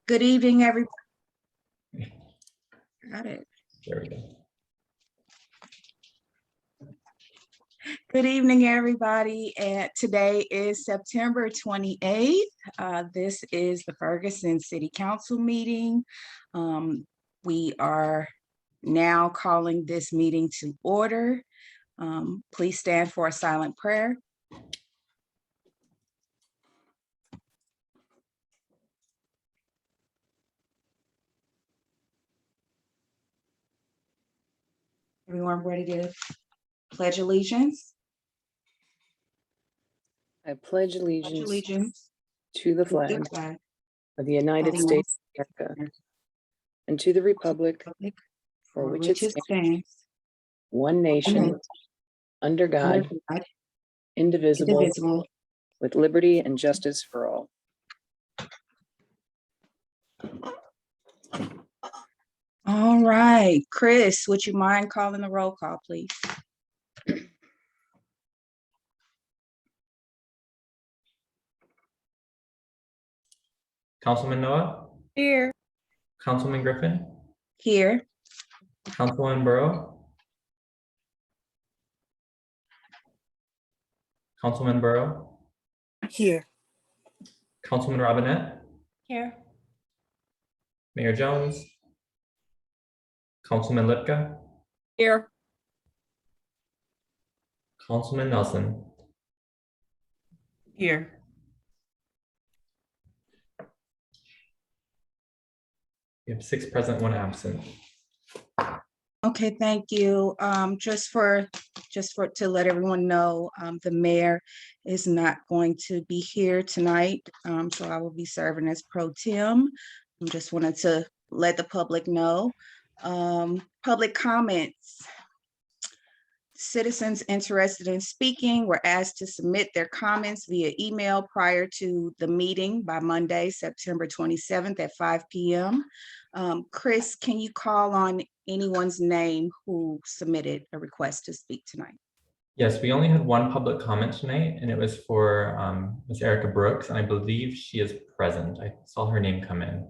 Good evening, everybody. Got it. There we go. Good evening, everybody. And today is September 28th. This is the Ferguson City Council meeting. We are now calling this meeting to order. Please stand for a silent prayer. Everyone ready to pledge allegiance? I pledge Pledge allegiance allegiance to the to flag the flag of the United of the States of United America and to the republic Republic for which it stands, stands one nation, under under God, God, indivisible, indivisible. with liberty and justice for all. All right, Chris, would you mind calling the roll call, please? Councilman Noah, Here. Councilman Griffin, Here. Councilman Burrow, Councilman Burrow, Here. Councilman Robinette, Here. Mayor Jones, Councilman Lipka, Here. Councilman Nelson. Here. We have 6 present, 1 absent. Okay, thank you. Just to let everyone know, the mayor is not going to be here tonight. So I will be serving as pro tem. Just wanted to let the public know. Public comments. Citizens interested in speaking were asked to submit their comments via email prior to the meeting by Monday, September 27th at 5 p.m. Chris, can you call on anyone's name who submitted a request to speak tonight? Yes, we only had 1 public comment tonight, and it was for Ms. Erica Brooks, and I believe she is present. I saw her name come in.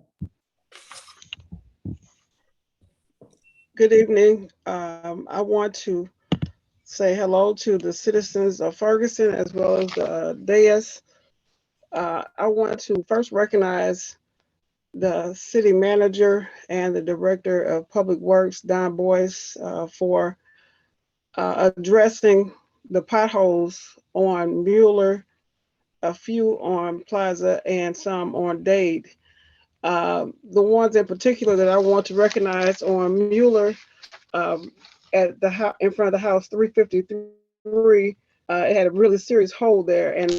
Good evening. I want to say hello to the citizens of Ferguson as well as the dais. I want to first recognize the city manager and the director of public works, Don Boyce, for addressing the potholes on Mueller, a few on Plaza and some on Dade. The ones in particular that I want to recognize on Mueller, at the house in front of the house 353, it had a really serious hole there, and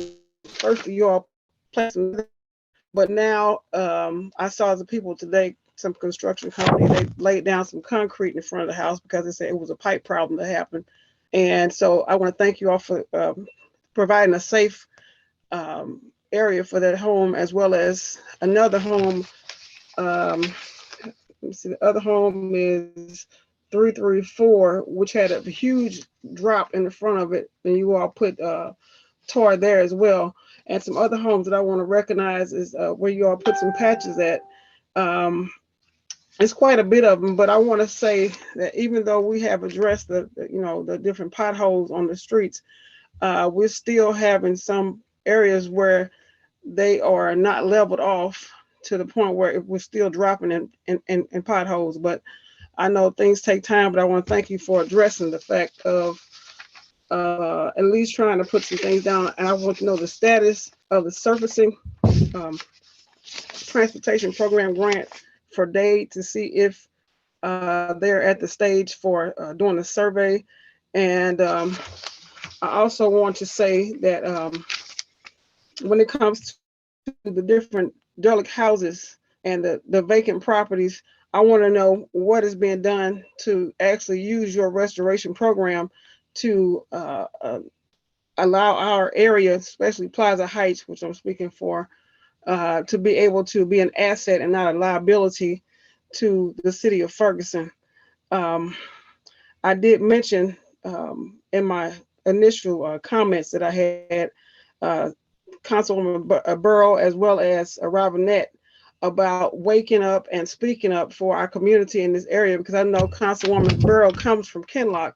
first you all planted, but now I saw the people today, some construction company, they laid down some concrete in front of the house because they said it was a pipe problem that happened. And so I want to thank you all for providing a safe area for that home, as well as another home. Let me see, the other home is 334, which had a huge drop in the front of it, and you all put tar there as well. And some other homes that I want to recognize is where you all put some patches at. It's quite a bit of them, but I want to say that even though we have addressed the different potholes on the streets, we're still having some areas where they are not leveled off to the point where we're still dropping in potholes. But I know things take time, but I want to thank you for addressing the fact of at least trying to put some things down. And I want to know the status of the surfacing transportation program grant for Dade, to see if they're at the stage for doing a survey. And I also want to say that when it comes to the different derelict houses and the vacant properties, I want to know what is being done to actually use your restoration program to allow our area, especially Plaza Heights, which I'm speaking for, to be able to be an asset and not a liability to the city of Ferguson. I did mention in my initial comments that I had Councilwoman Burrow as well as Robinette about waking up and speaking up for our community in this area, because I know Councilwoman Burrow comes from Kinloch,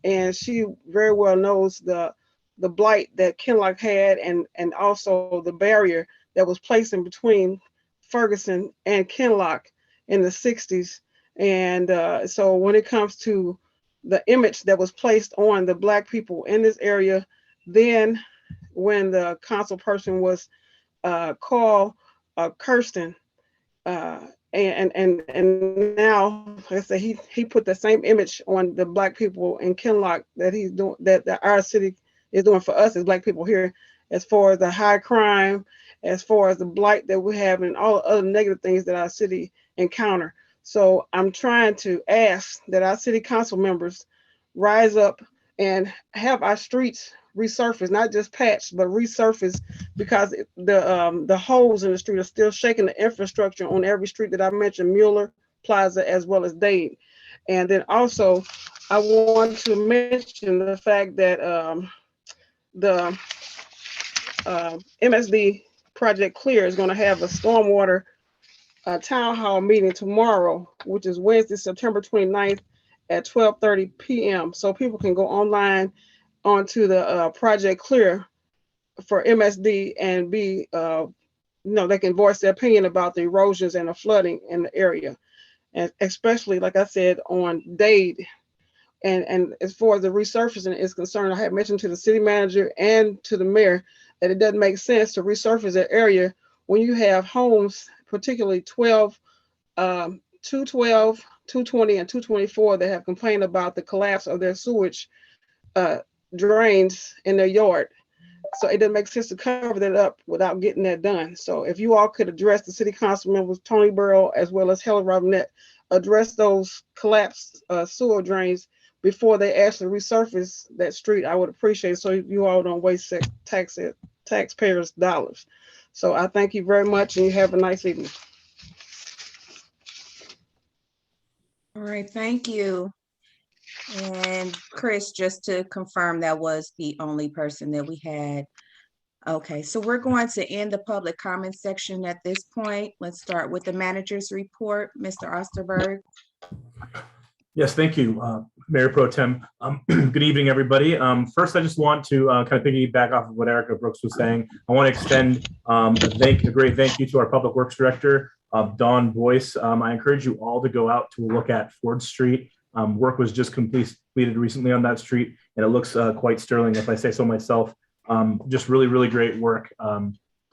and she very well knows the blight that Kinloch had, and also the barrier that was placed in between Ferguson and Kinloch in the 60s. And so when it comes to the image that was placed on the Black people in this area, then when the council person was called Kirsten, and now, like I said, he put the same image on the Black people in Kinloch that he's doing, that our city is doing for us as Black people here, as far as the high crime, as far as the blight that we have, and all other negative things that our city encounter. So I'm trying to ask that our city council members rise up and have our streets resurface, not just patched, but resurface, because the holes in the street are still shaking the infrastructure on every street that I mentioned, Mueller, Plaza, as well as Dade. And then also, I want to mention the fact that the MSD Project Clear is going to have a stormwater town hall meeting tomorrow, which is Wednesday, September 29th at 12:30 p.m. So people can go online onto the Project Clear for MSD and be, they can voice their opinion about the erosions and the flooding in the area. And especially, like I said, on Dade. And as far as the resurfacing is concerned, I had mentioned to the city manager and to the mayor that it doesn't make sense to resurface that area when you have homes, particularly 212, 220, and 224, that have complained about the collapse of their sewage drains in their yard. So it doesn't make sense to cover that up without getting that done. So if you all could address, the city council members, Tony Burrow, as well as Helen Robinette, address those collapsed sewer drains before they actually resurface that street, I would appreciate it, so you all don't waste taxpayers' dollars. So I thank you very much, and you have a nice evening. All right, thank you. And Chris, just to confirm, that was the only person that we had. Okay, so we're going to end the public comment section at this point. Let's start with the manager's report. Mr. Osterberg. Yes, thank you, Mayor Pro Tem. Good evening, everybody. First, I just want to kind of piggyback off of what Erica Brooks was saying. I want to extend a great thank you to our Public Works Director, Dawn Boyce. I encourage you all to go out to look at Ford Street. Work was just completed recently on that street, and it looks quite sterling, if I say so myself. Just really, really great work.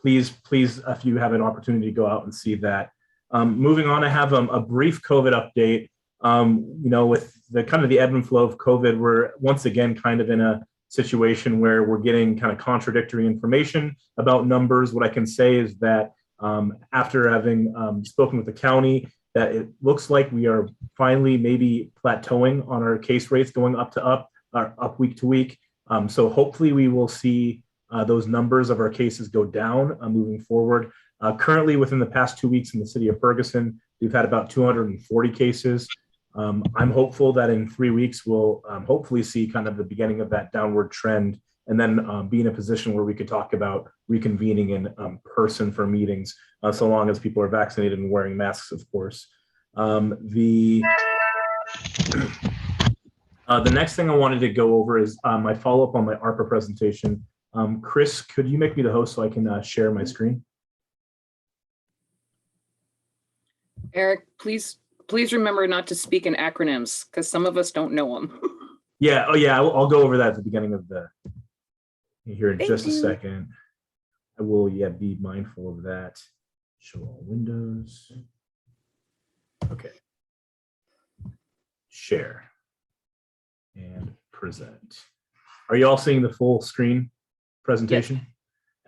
Please, if you have an opportunity, go out and see that. Moving on, I have a brief COVID update. With the kind of the ebb and flow of COVID, we're once again kind of in a situation where we're getting kind of contradictory information about numbers. What I can say is that after having spoken with the county, that it looks like we are finally maybe plateauing on our case rates, going up week to week. So hopefully we will see those numbers of our cases go down moving forward. Currently, within the past 2 weeks in the city of Ferguson, we've had about 240 cases. I'm hopeful that in 3 weeks, we'll hopefully see kind of the beginning of that downward trend, and then be in a position where we could talk about reconvening in person for meetings, so long as people are vaccinated and wearing masks, of course. The next thing I wanted to go over is my follow-up on my ARPA presentation. Chris, could you make me the host so I can share my screen? Eric, please remember not to speak in acronyms, because some of us don't know them. Yeah. Oh, yeah. I'll go over that at the beginning of the here in just a second. I will, be mindful of that. Show all windows. Okay. Share and present. Are you all seeing the full screen presentation? Yep.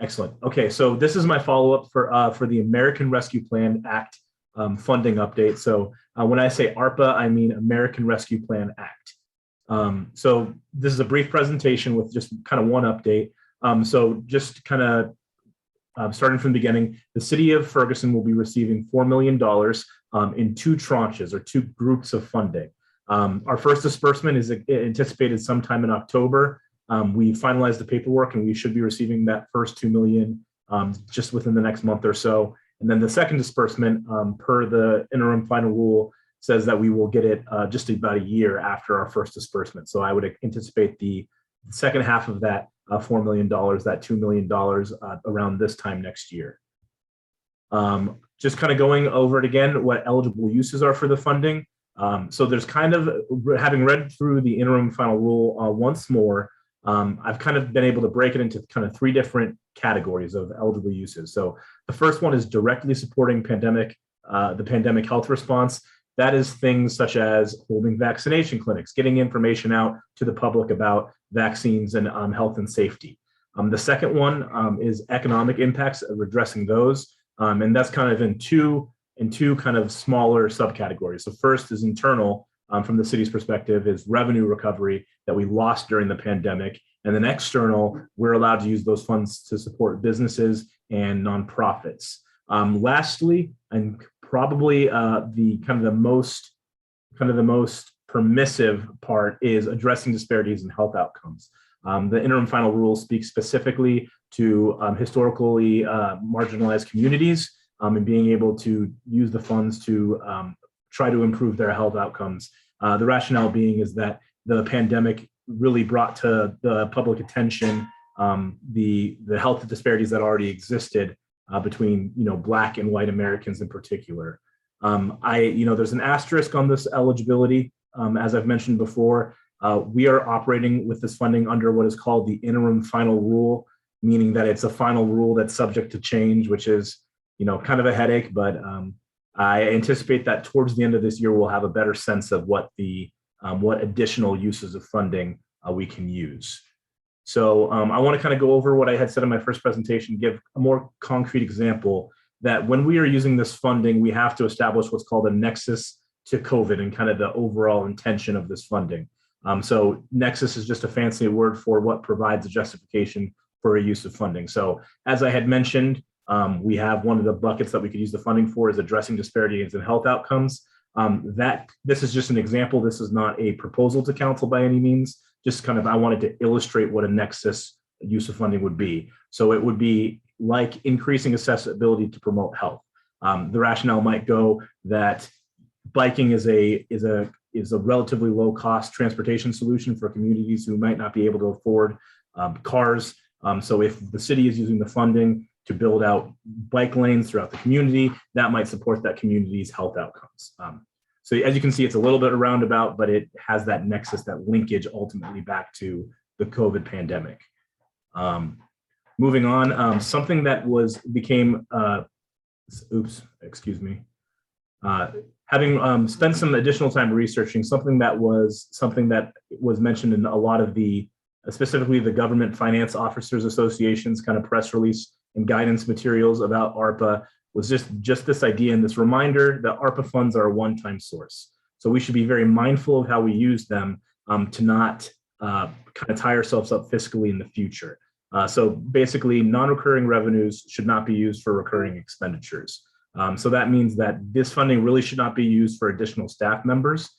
Excellent. Okay, so this is my follow-up for the American Rescue Plan Act funding update. So when I say ARPA, I mean American Rescue Plan Act. So this is a brief presentation with just kind of one update. So just kind of starting from the beginning, the city of Ferguson will be receiving $4 million in 2 tranches or 2 groups of funding. Our first disbursement is anticipated sometime in October. We finalized the paperwork and we should be receiving that first $2 million just within the next month or so. And then the second disbursement, per the interim final rule, says that we will get it just about a year after our first disbursement. So I would anticipate the second half of that $4 million, that $2 million around this time next year. Just kind of going over it again, what eligible uses are for the funding. So there's kind of, having read through the interim final rule once more, I've kind of been able to break it into kind of three different categories of eligible uses. So the first one is directly supporting the pandemic health response. That is things such as holding vaccination clinics, getting information out to the public about vaccines and health and safety. The second one is economic impacts of addressing those. And that's kind of in two kind of smaller subcategories. So first is internal, from the city's perspective, is revenue recovery that we lost during the pandemic. And then external, we're allowed to use those funds to support businesses and nonprofits. Lastly, and probably the most permissive part is addressing disparities in health outcomes. The interim final rule speaks specifically to historically marginalized communities and being able to use the funds to try to improve their health outcomes. The rationale being is that the pandemic really brought to the public attention the health disparities that already existed between Black and white Americans in particular. There's an asterisk on this eligibility. As I've mentioned before, we are operating with this funding under what is called the interim final rule, meaning that it's a final rule that's subject to change, which is kind of a headache. But I anticipate that towards the end of this year, we'll have a better sense of what additional uses of funding we can use. So I want to kind of go over what I had said in my first presentation, give a more concrete example that when we are using this funding, we have to establish what's called a nexus to COVID and kind of the overall intention of this funding. So nexus is just a fancy word for what provides a justification for a use of funding. So as I had mentioned, we have one of the buckets that we could use the funding for is addressing disparities in health outcomes. This is just an example. This is not a proposal to council by any means. Just kind of, I wanted to illustrate what a nexus use of funding would be. So it would be like increasing accessibility to promote health. The rationale might go that biking is a relatively low cost transportation solution for communities who might not be able to afford cars. So if the city is using the funding to build out bike lanes throughout the community, that might support that community's health outcomes. So as you can see, it's a little bit roundabout, but it has that nexus, that linkage ultimately back to the COVID pandemic. Moving on, something that became having spent some additional time researching something that was mentioned in a lot of specifically the Government Finance Officers Association's kind of press release and guidance materials about ARPA, was just this idea and this reminder that ARPA funds are a one-time source. So we should be very mindful of how we use them to not kind of tie ourselves up fiscally in the future. So basically, non-recurring revenues should not be used for recurring expenditures. So that means that this funding really should not be used for additional staff members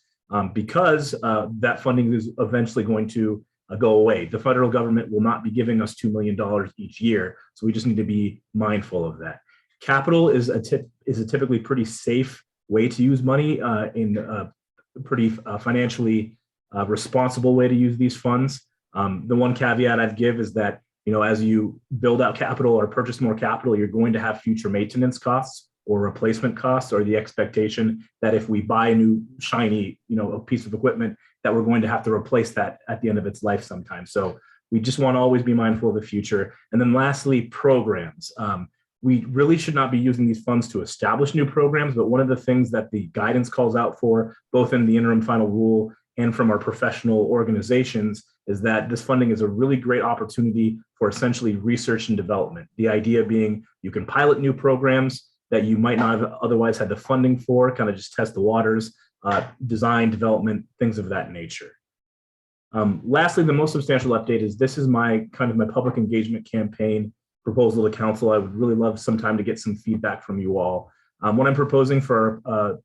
because that funding is eventually going to go away. The federal government will not be giving us $2 million each year, so we just need to be mindful of that. Capital is a typically pretty safe way to use money in a pretty financially responsible way to use these funds. The one caveat I'd give is that as you build out capital or purchase more capital, you're going to have future maintenance costs or replacement costs, or the expectation that if we buy a new shiny a piece of equipment, that we're going to have to replace that at the end of its life sometime. So we just want to always be mindful of the future. And then lastly, programs. We really should not be using these funds to establish new programs, but one of the things that the guidance calls out for, both in the interim final rule and from our professional organizations, is that this funding is a really great opportunity for essentially research and development. The idea being you can pilot new programs that you might not have otherwise had the funding for, kind of just test the waters, design, development, things of that nature. Lastly, the most substantial update is this is my public engagement campaign proposal to council. I would really love some time to get some feedback from you all. What I'm proposing for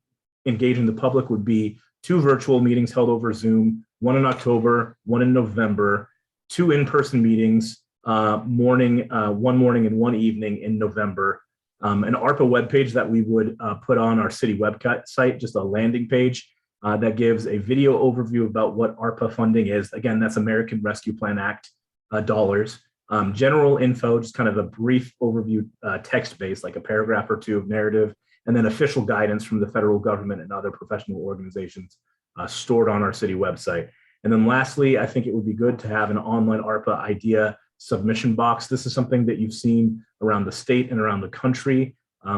engaging the public would be 2 virtual meetings held over Zoom, one in October, one in November, 2 in-person meetings, one morning and one evening in November. an ARPA webpage that we would put on our city website, just a landing page that gives a video overview about what ARPA funding is. Again, that's American Rescue Plan Act dollars. General info, just kind of a brief overview text-based, like a paragraph or two of narrative, and then official guidance from the federal government and other professional organizations stored on our city website. And then lastly, I think it would be good to have an online ARPA idea submission box. This is something that you've seen around the state and around the country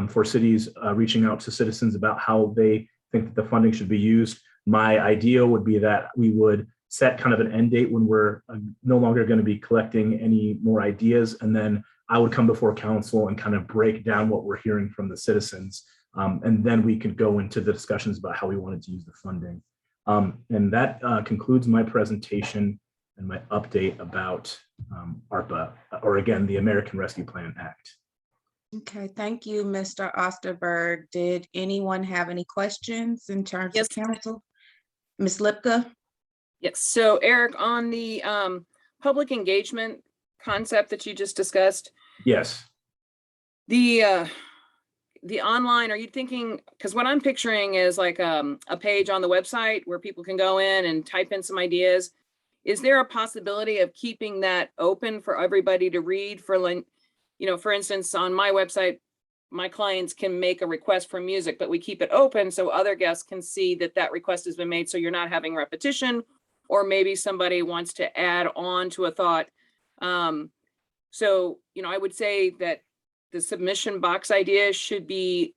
for cities reaching out to citizens about how they think that the funding should be used. My idea would be that we would set kind of an end date when we're no longer going to be collecting any more ideas. And then I would come before council and kind of break down what we're hearing from the citizens. And then we could go into the discussions about how we wanted to use the funding. And that concludes my presentation and my update about ARPA, or again, the American Rescue Plan Act. Okay, thank you, Mr. Osterberg. Did anyone have any questions in terms Yes. of council? Ms. Lipka? Yes, so Eric, on the public engagement concept that you just discussed, Yes. the online, are you thinking, because what I'm picturing is like a page on the website where people can go in and type in some ideas. Is there a possibility of keeping that open for everybody to read? For, for instance, on my website, my clients can make a request for music, but we keep it open so other guests can see that that request has been made, so you're not having repetition, or maybe somebody wants to add on to a thought. So, I would say that the submission box idea should be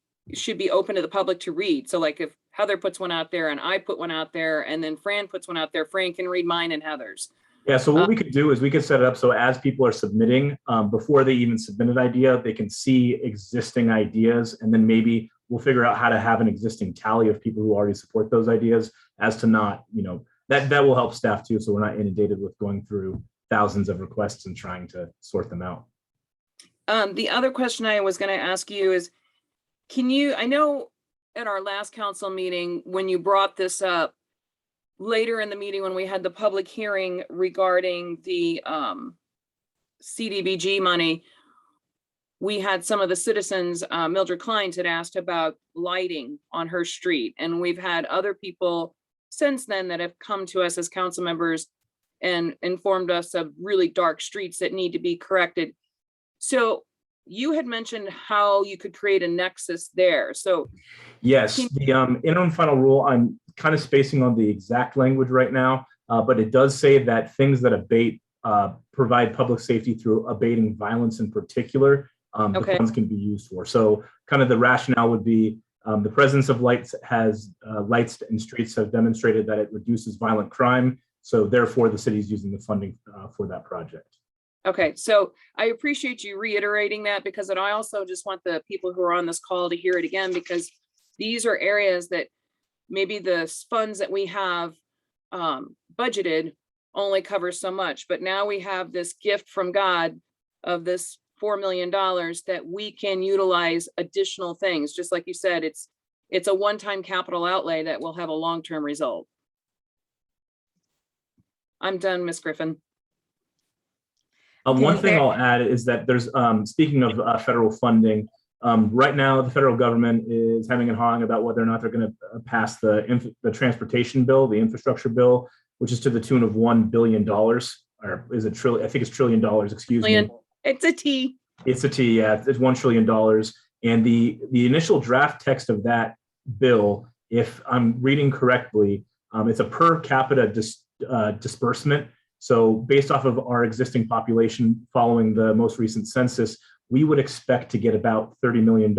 open to the public to read. So like if Heather puts one out there and I put one out there and then Fran puts one out there, Fran can read mine and Heather's. Yeah, so what we could do is we could set it up so as people are submitting, before they even submit an idea, they can see existing ideas, and then maybe we'll figure out how to have an existing tally of people who already support those ideas, as to not, that will help staff too, so we're not inundated with going through thousands of requests and trying to sort them out. The other question I was going to ask you is, I know at our last council meeting, when you brought this up, later in the meeting when we had the public hearing regarding the CDBG money, we had some of the citizens, Mildred Kleins had asked about lighting on her street. And we've had other people since then that have come to us as council members and informed us of really dark streets that need to be corrected. So you had mentioned how you could create a nexus there. So yes, the interim final rule, I'm kind of spacing on the exact language right now, but it does say that things that abate provide public safety through abating violence in particular, the funds can be used for. So kind of the rationale would be the presence of lights in streets have demonstrated that it reduces violent crime. So therefore the city is using the funding for that project. Okay, so I appreciate you reiterating that, because I also just want the people who are on this call to hear it again, because these are areas that maybe the funds that we have budgeted only covers so much, but now we have this gift from God of this $4 million that we can utilize additional things. Just like you said, it's a one-time capital outlay that will have a long-term result. I'm done, Ms. Griffin. One thing I'll add is that there's, speaking of federal funding, right now the federal government is hemming and hawing about whether or not they're going to pass the transportation bill, the infrastructure bill, which is to the tune of $1 billion, or is it trillion? I think it's $1 trillion, excuse me. It's a T. It's a T, yeah, it's $1 trillion. And the initial draft text of that bill, if I'm reading correctly, it's a per capita disbursement. So based off of our existing population following the most recent census, we would expect to get about $30 million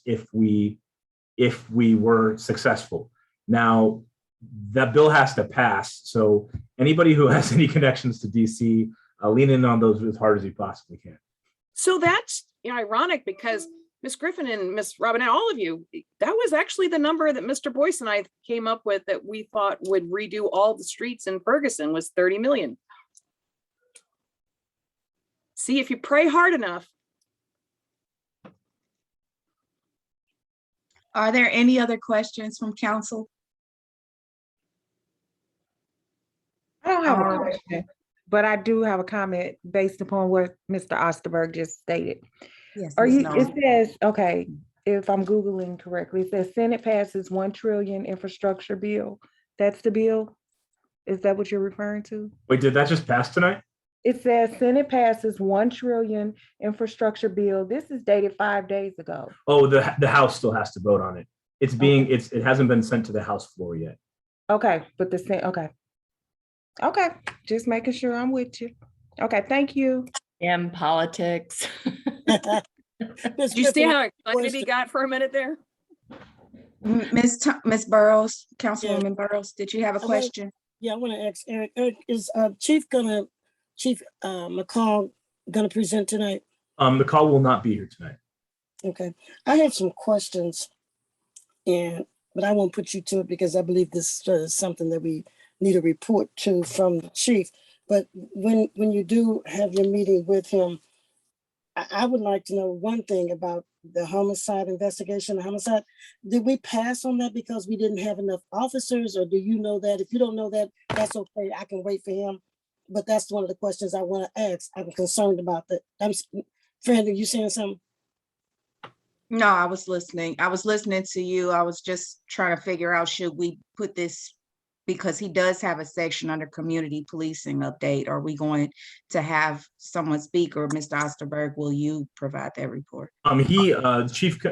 if we were successful. Now, that bill has to pass. So anybody who has any connections to DC, lean in on those as hard as you possibly can. So that's ironic, because Ms. Griffin and Ms. Robinette, all of you, that was actually the number that Mr. Boyce and I came up with that we thought would redo all the streets in Ferguson, was 30 million. See, if you pray hard enough. Are there any other questions from council? I don't have a question, but I do have a comment based upon what Mr. Osterberg just stated. Yes, Are Ms. you, Nolan. it says, okay, if I'm Googling correctly, it says Senate passes 1 trillion infrastructure bill. That's the bill? Is that what you're referring to? Wait, did that just pass tonight? It says Senate passes 1 trillion infrastructure bill. This is dated 5 days ago. Oh, the House still has to vote on it. It hasn't been sent to the House floor yet. Okay, but the Senate, okay. Okay, just making sure I'm with you. Okay, thank you. And politics. Did you see how excited he got for a minute there? Ms. Burrows, Councilwoman Burrows, did you have a question? Yeah, I want to ask Eric. Eric, is Chief McCall gonna present tonight? The call will not be here tonight. Okay, I have some questions, but I won't put you to it because I believe this is something that we need a report to from the chief. But when you do have your meeting with him, I would like to know one thing about the homicide investigation, the homicide. Did we pass on that because we didn't have enough officers, or do you know that? If you don't know that, that's okay. I can wait for him. But that's one of the questions I want to ask. I'm concerned about that. Fran, are you saying something? No, I was listening. I was listening to you. I was just trying to figure out, should we put this, because he does have a section under community policing update. Are we going to have someone speak, or Mr. Osterberg, will you provide that report? The chief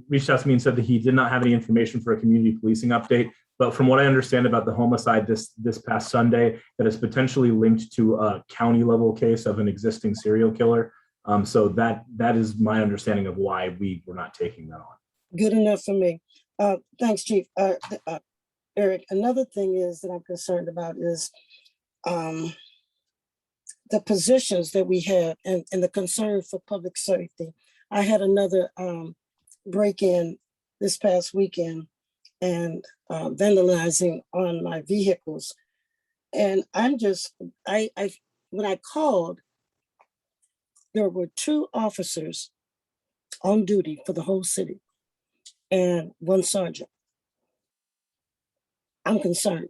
reached out to me and said that he did not have any information for a community policing update. But from what I understand about the homicide this past Sunday, that is potentially linked to a county level case of an existing serial killer. So that is my understanding of why we were not taking that on. Good enough for me. Thanks, Chief. Eric, another thing is that I'm concerned about is the positions that we have and the concern for public safety. I had another break-in this past weekend and vandalizing on my vehicles. And when I called, there were 2 officers on duty for the whole city and 1 sergeant. I'm concerned.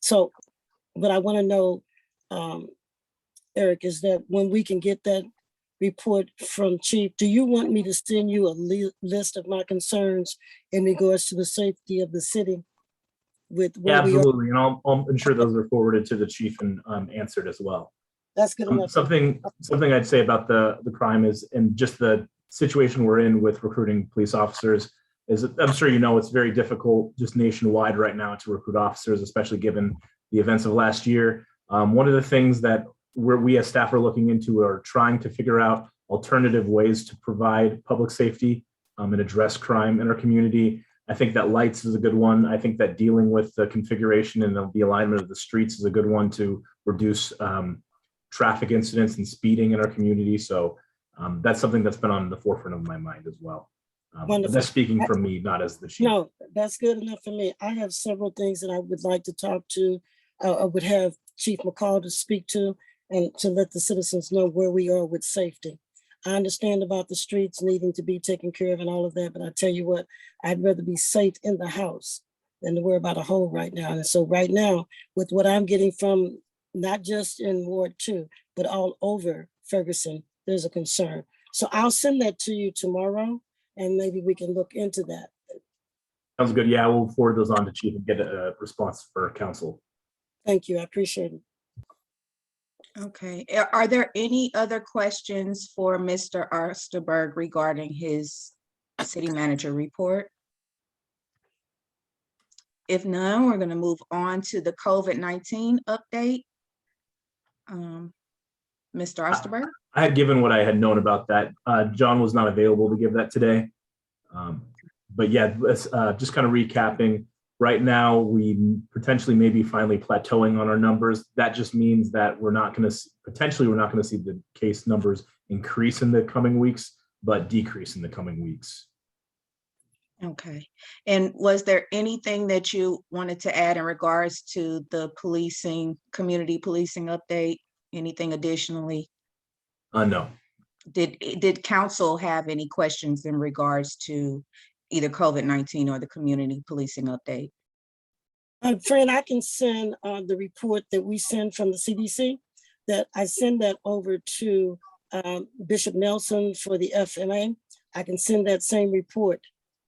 So what I want to know, Eric, is that when we can get that report from Chief, do you want me to send you a list of my concerns in regards to the safety of the city? Yeah, absolutely, and I'll ensure those are forwarded to the chief and answered as well. That's good enough. Something I'd say about the crime is, and just the situation we're in with recruiting police officers, is I'm sure you know it's very difficult just nationwide right now to recruit officers, especially given the events of last year. One of the things that we as staff are looking into are trying to figure out alternative ways to provide public safety and address crime in our community. I think that lights is a good one. I think that dealing with the configuration and the alignment of the streets is a good one to reduce traffic incidents and speeding in our community. So that's something that's been on the forefront of my mind as well. But that's speaking from me, not as the chief. No, that's good enough for me. I have several things that I would like to talk to. I would have Chief McCall to speak to and to let the citizens know where we are with safety. I understand about the streets needing to be taken care of and all of that, but I tell you what, I'd rather be safe in the house than to worry about a hole right now. And so right now, with what I'm getting from not just in Ward 2, but all over Ferguson, there's a concern. So I'll send that to you tomorrow, and maybe we can look into that. Sounds good. Yeah, we'll forward those on to chief and get a response for council. Thank you. I appreciate it. Okay, are there any other questions for Mr. Osterberg regarding his city manager report? If none, we're going to move on to the COVID-19 update. Mr. Osterberg? I had given what I had known about that. John was not available to give that today. But yeah, let's just kind of recapping. Right now, we potentially maybe finally plateauing on our numbers. That just means that we're not going to see the case numbers increase in the coming weeks, but decrease in the coming weeks. Okay. And was there anything that you wanted to add in regards to the community policing update? Anything additionally? No. Did council have any questions in regards to either COVID-19 or the community policing update? Fran, I can send the report that we send from the CDC. that I send that over to Bishop Nelson for the FMA. I can send that same report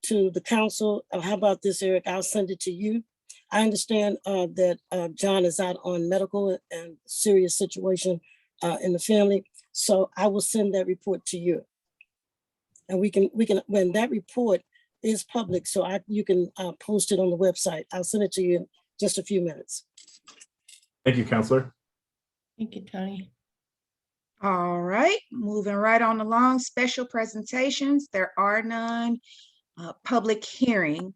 to the council. How about this, Eric? I'll send it to you. I understand that John is out on medical and serious situation in the family. So I will send that report to you. And we can, when that report is public, so you can post it on the website. I'll send it to you in just a few minutes. Thank you, Counselor. Thank you, Tony. All right, moving right on along, special presentations. There are none. Public hearing.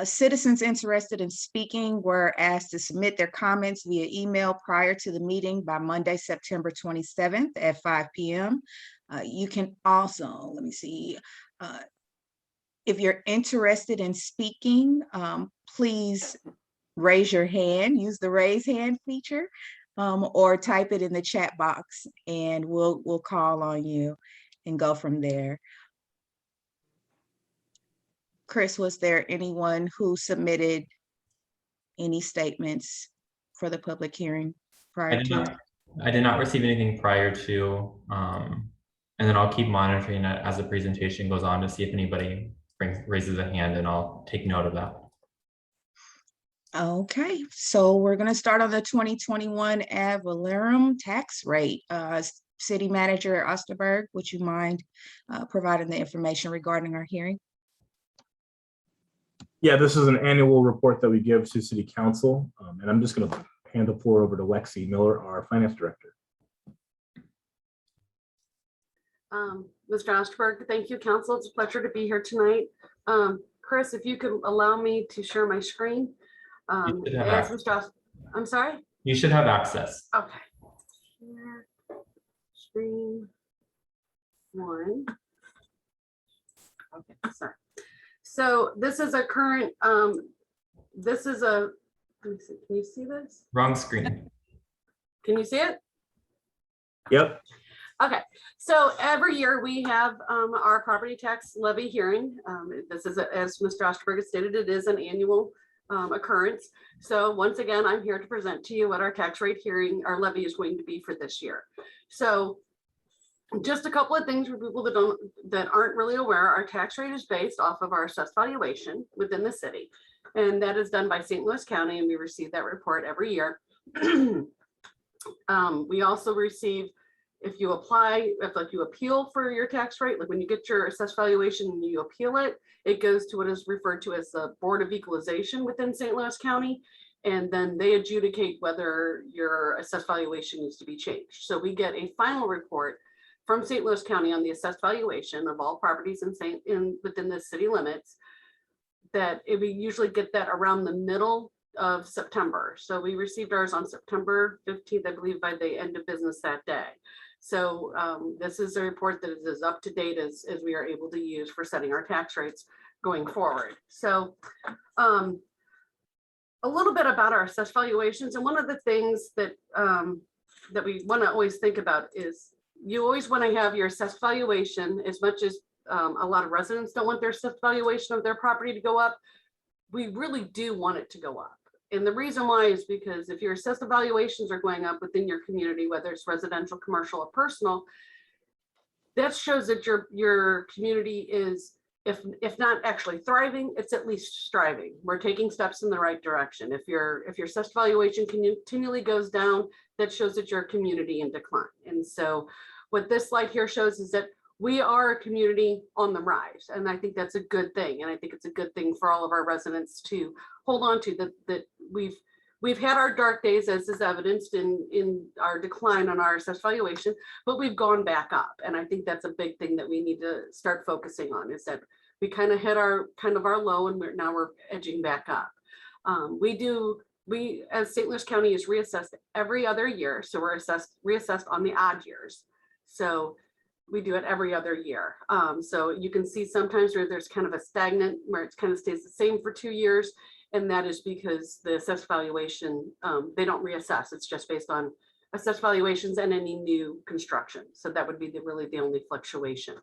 Citizens interested in speaking were asked to submit their comments via email prior to the meeting by Monday, September 27th at 5 p.m. You can also, let me see, if you're interested in speaking, please raise your hand, use the raise hand feature, or type it in the chat box and we'll call on you and go from there. Chris, was there anyone who submitted any statements for the public hearing prior to? I did not receive anything prior to, and then I'll keep monitoring it as the presentation goes on to see if anybody raises a hand, and I'll take note of that. Okay, so we're going to start on the 2021 ad valorem tax rate. City Manager Osterberg, would you mind providing the information regarding our hearing? Yeah, this is an annual report that we give to City Council, and I'm just going to hand the floor over to Lexi Miller, our Finance Director. Mr. Osterberg, thank you, Council. It's a pleasure to be here tonight. Chris, if you could allow me to share my screen. You should have I'm sorry? You should have access. Okay. Share screen 1. Okay, sorry. So this is a current, this is a, let me see, can you see this? Wrong screen. Can you see it? Yep. Okay, so every year we have our property tax levy hearing. This is, as Mr. Osterberg has stated, it is an annual occurrence. So once again, I'm here to present to you what our tax rate hearing, our levy is going to be for this year. So just a couple of things for people that aren't really aware, our tax rate is based off of our assessed valuation within the city. And that is done by St. Louis County, and we receive that report every year. We also receive, if you apply, if like you appeal for your tax rate, like when you get your assessed valuation and you appeal it, it goes to what is referred to as the Board of Equalization within St. Louis County. And then they adjudicate whether your assessed valuation needs to be changed. So we get a final report from St. Louis County on the assessed valuation of all properties within the city limits. That we usually get that around the middle of September. So we received ours on September 15th, I believe, by the end of business that day. So this is a report that is as up to date as we are able to use for setting our tax rates going forward. So a little bit about our assessed valuations. And one of the things that that we want to always think about is you always want to have your assessed valuation, as much as a lot of residents don't want their assessed valuation of their property to go up. We really do want it to go up. And the reason why is because if your assessed valuations are going up within your community, whether it's residential, commercial, or personal, that shows that your community is, if not actually thriving, it's at least striving. We're taking steps in the right direction. If your assessed valuation continually goes down, that shows that you're a community in decline. And so what this slide here shows is that we are a community on the rise. And I think that's a good thing. And I think it's a good thing for all of our residents to hold on to, that we've had our dark days, as is evidenced in our decline on our assessed valuation, but we've gone back up. And I think that's a big thing that we need to start focusing on, is that we kind of hit our low, and now we're edging back up. We as St. Louis County is reassessed every other year. So we're reassessed on the odd years. So we do it every other year. So you can see sometimes where there's kind of a stagnant, where it kind of stays the same for 2 years. And that is because the assessed valuation, they don't reassess. It's just based on assessed valuations and any new construction. So that would be really the only fluctuation.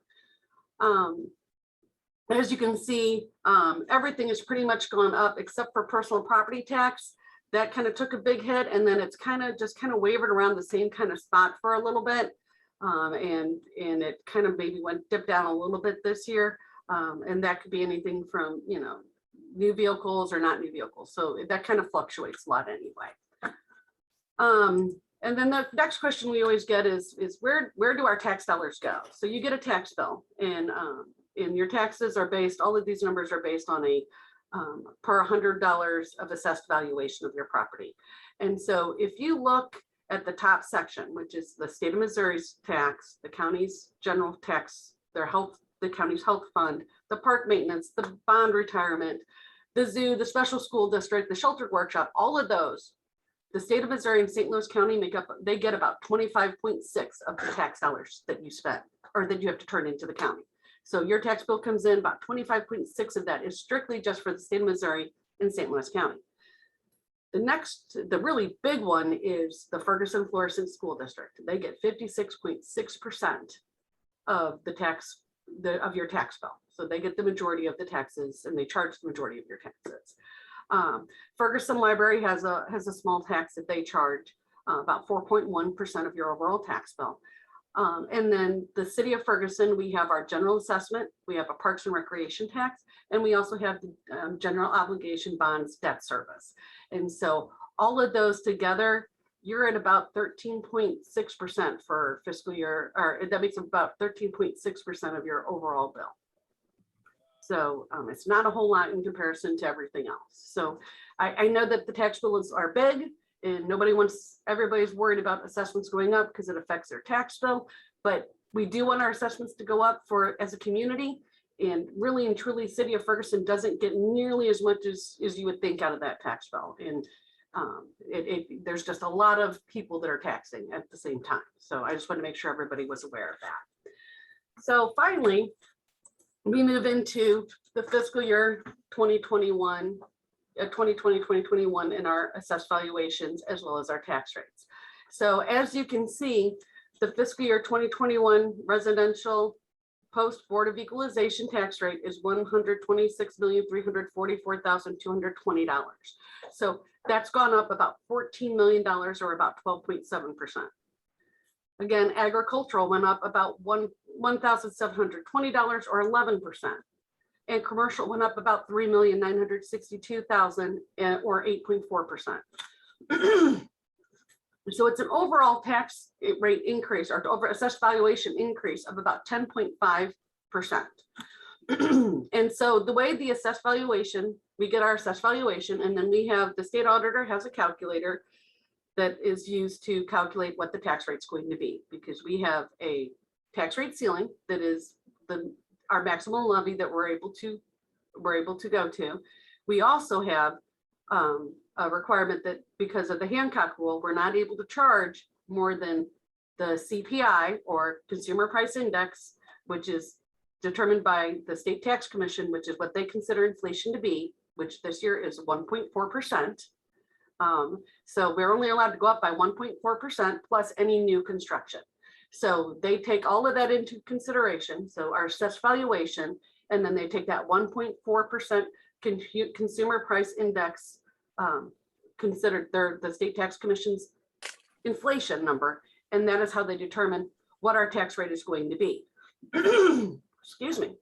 As you can see, everything has pretty much gone up except for personal property tax. that kind of took a big hit, and then it's kind of wavered around the same kind of spot for a little bit. And it kind of maybe dipped down a little bit this year. And that could be anything from, you know, new vehicles or not new vehicles. So that kind of fluctuates a lot anyway. And then the next question we always get is where do our tax dollars go? So you get a tax bill, and your taxes are based, all of these numbers are based on a per $100 of assessed valuation of your property. And so if you look at the top section, which is the state of Missouri's tax, the county's general tax, their health, the county's health fund, the park maintenance, the bond retirement, the zoo, the special school district, the sheltered workshop, all of those, the state of Missouri and St. Louis County they get about 25.6 of the tax dollars that you spend or that you have to turn into the county. So your tax bill comes in, about 25.6 of that is strictly just for the state of Missouri and St. Louis County. The really big one is the Ferguson Florissant School District. They get 56.6% of the tax of your tax bill. So they get the majority of the taxes, and they charge the majority of your taxes. Ferguson Library has a small tax that they charge, about 4.1% of your overall tax bill. And then the city of Ferguson, we have our general assessment, we have a parks and recreation tax, and we also have the general obligation bonds debt service. And so all of those together, you're at about 13.6% for fiscal year, or that makes about 13.6% of your overall bill. So it's not a whole lot in comparison to everything else. So I know that the tax bills are big, and everybody's worried about assessments going up because it affects their tax bill, but we do want our assessments to go up as a community. And really and truly, city of Ferguson doesn't get nearly as much as you would think out of that tax bill. And there's just a lot of people that are taxing at the same time. So I just want to make sure everybody was aware of that. So finally, we move into the fiscal year 2021, 2020-2021 in our assessed valuations as well as our tax rates. So as you can see, the fiscal year 2021 residential post Board of Equalization tax rate is $126,344,220. So that's gone up about $14 million, or about 12.7%. Again, agricultural went up about $1,720 or 11%. And commercial went up about $3,962,000 or 8.4%. So it's an overall tax rate increase, or over assessed valuation increase of about 10.5%. And so the way the assessed valuation, we get our assessed valuation, and then we have the state auditor has a calculator that is used to calculate what the tax rate is going to be, because we have a tax rate ceiling that is our maximum levy that we're able to go to. We also have a requirement that because of the Hancock rule, we're not able to charge more than the CPI, or Consumer Price Index, which is determined by the State Tax Commission, which is what they consider inflation to be, which this year is 1.4%. So we're only allowed to go up by 1.4% plus any new construction. So they take all of that into consideration. So our assessed valuation, and then they take that 1.4% Consumer Price Index, considered the State Tax Commission's inflation number, and that is how they determine what our tax rate is going to be. Excuse me.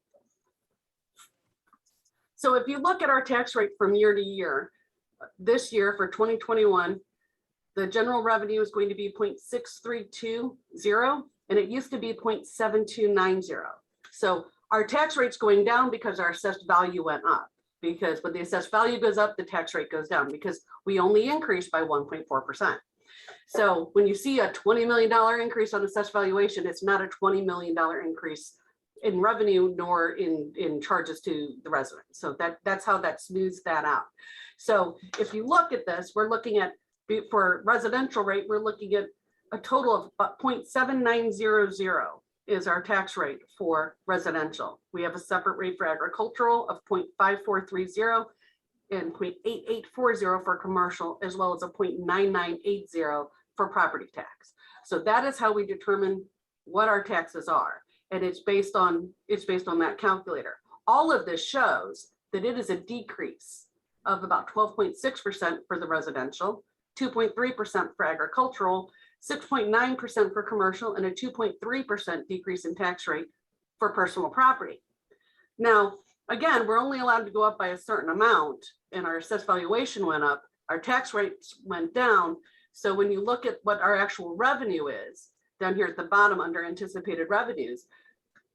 So if you look at our tax rate from year to year, this year for 2021, the general revenue is going to be 0.6320, and it used to be 0.7290. So our tax rate's going down because our assessed value went up. Because when the assessed value goes up, the tax rate goes down, because we only increased by 1.4%. So when you see a $20 million increase on assessed valuation, it's not a $20 million increase in revenue nor in charges to the residents. So that's how that smooths that out. So if you look at this, we're looking at, for residential rate, we're looking at a total of about 0.7900 is our tax rate for residential. We have a separate rate for agricultural of 0.5430 and 0.8840 for commercial, as well as a 0.9980 for property tax. So that is how we determine what our taxes are. And it's based on that calculator. All of this shows that it is a decrease of about 12.6% for the residential, 2.3% for agricultural, 6.9% for commercial, and a 2.3% decrease in tax rate for personal property. Now, again, we're only allowed to go up by a certain amount, and our assessed valuation went up, our tax rates went down. So when you look at what our actual revenue is, down here at the bottom under anticipated revenues,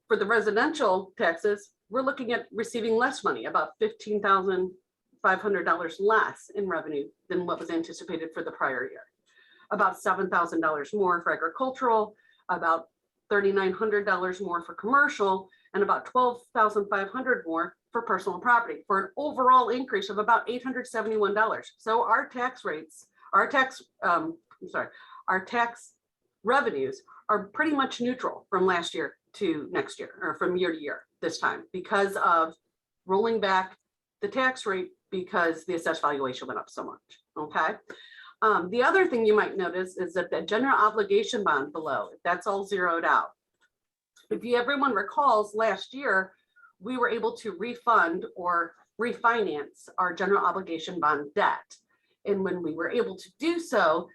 for the residential taxes, we're looking at receiving less money, about $15,500 less in revenue than what was anticipated for the prior year. About $7,000 more for agricultural, about $3,900 more for commercial, and about $12,500 more for personal property, for an overall increase of about $871. So our tax rates, our tax revenues are pretty much neutral from last year to next year, or from year to year this time, because of rolling back the tax rate because the assessed valuation went up so much. Okay. The other thing you might notice is that the general obligation bond below, that's all zeroed out. If everyone recalls, last year, we were able to refund or refinance our general obligation bond debt. And when we were able to do so,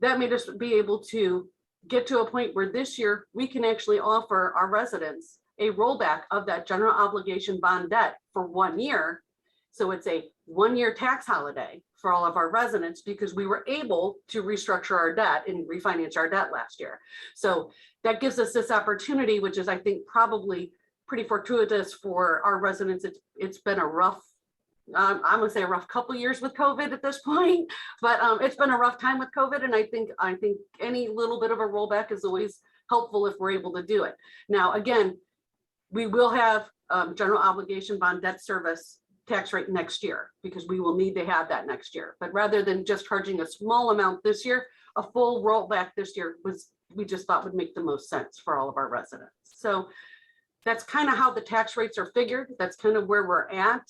that made us be able to get to a point where this year we can actually offer our residents a rollback of that general obligation bond debt for 1 year. So it's a 1-year tax holiday for all of our residents because we were able to restructure our debt and refinance our debt last year. So that gives us this opportunity, which is, I think, probably pretty fortuitous for our residents. It's been a rough, I'm gonna say a rough couple years with COVID at this point, but it's been a rough time with COVID. And I think any little bit of a rollback is always helpful if we're able to do it. Now, again, we will have general obligation bond debt service tax rate next year because we will need to have that next year. But rather than just charging a small amount this year, a full rollback this year we just thought would make the most sense for all of our residents. So that's kind of how the tax rates are figured. That's kind of where we're at.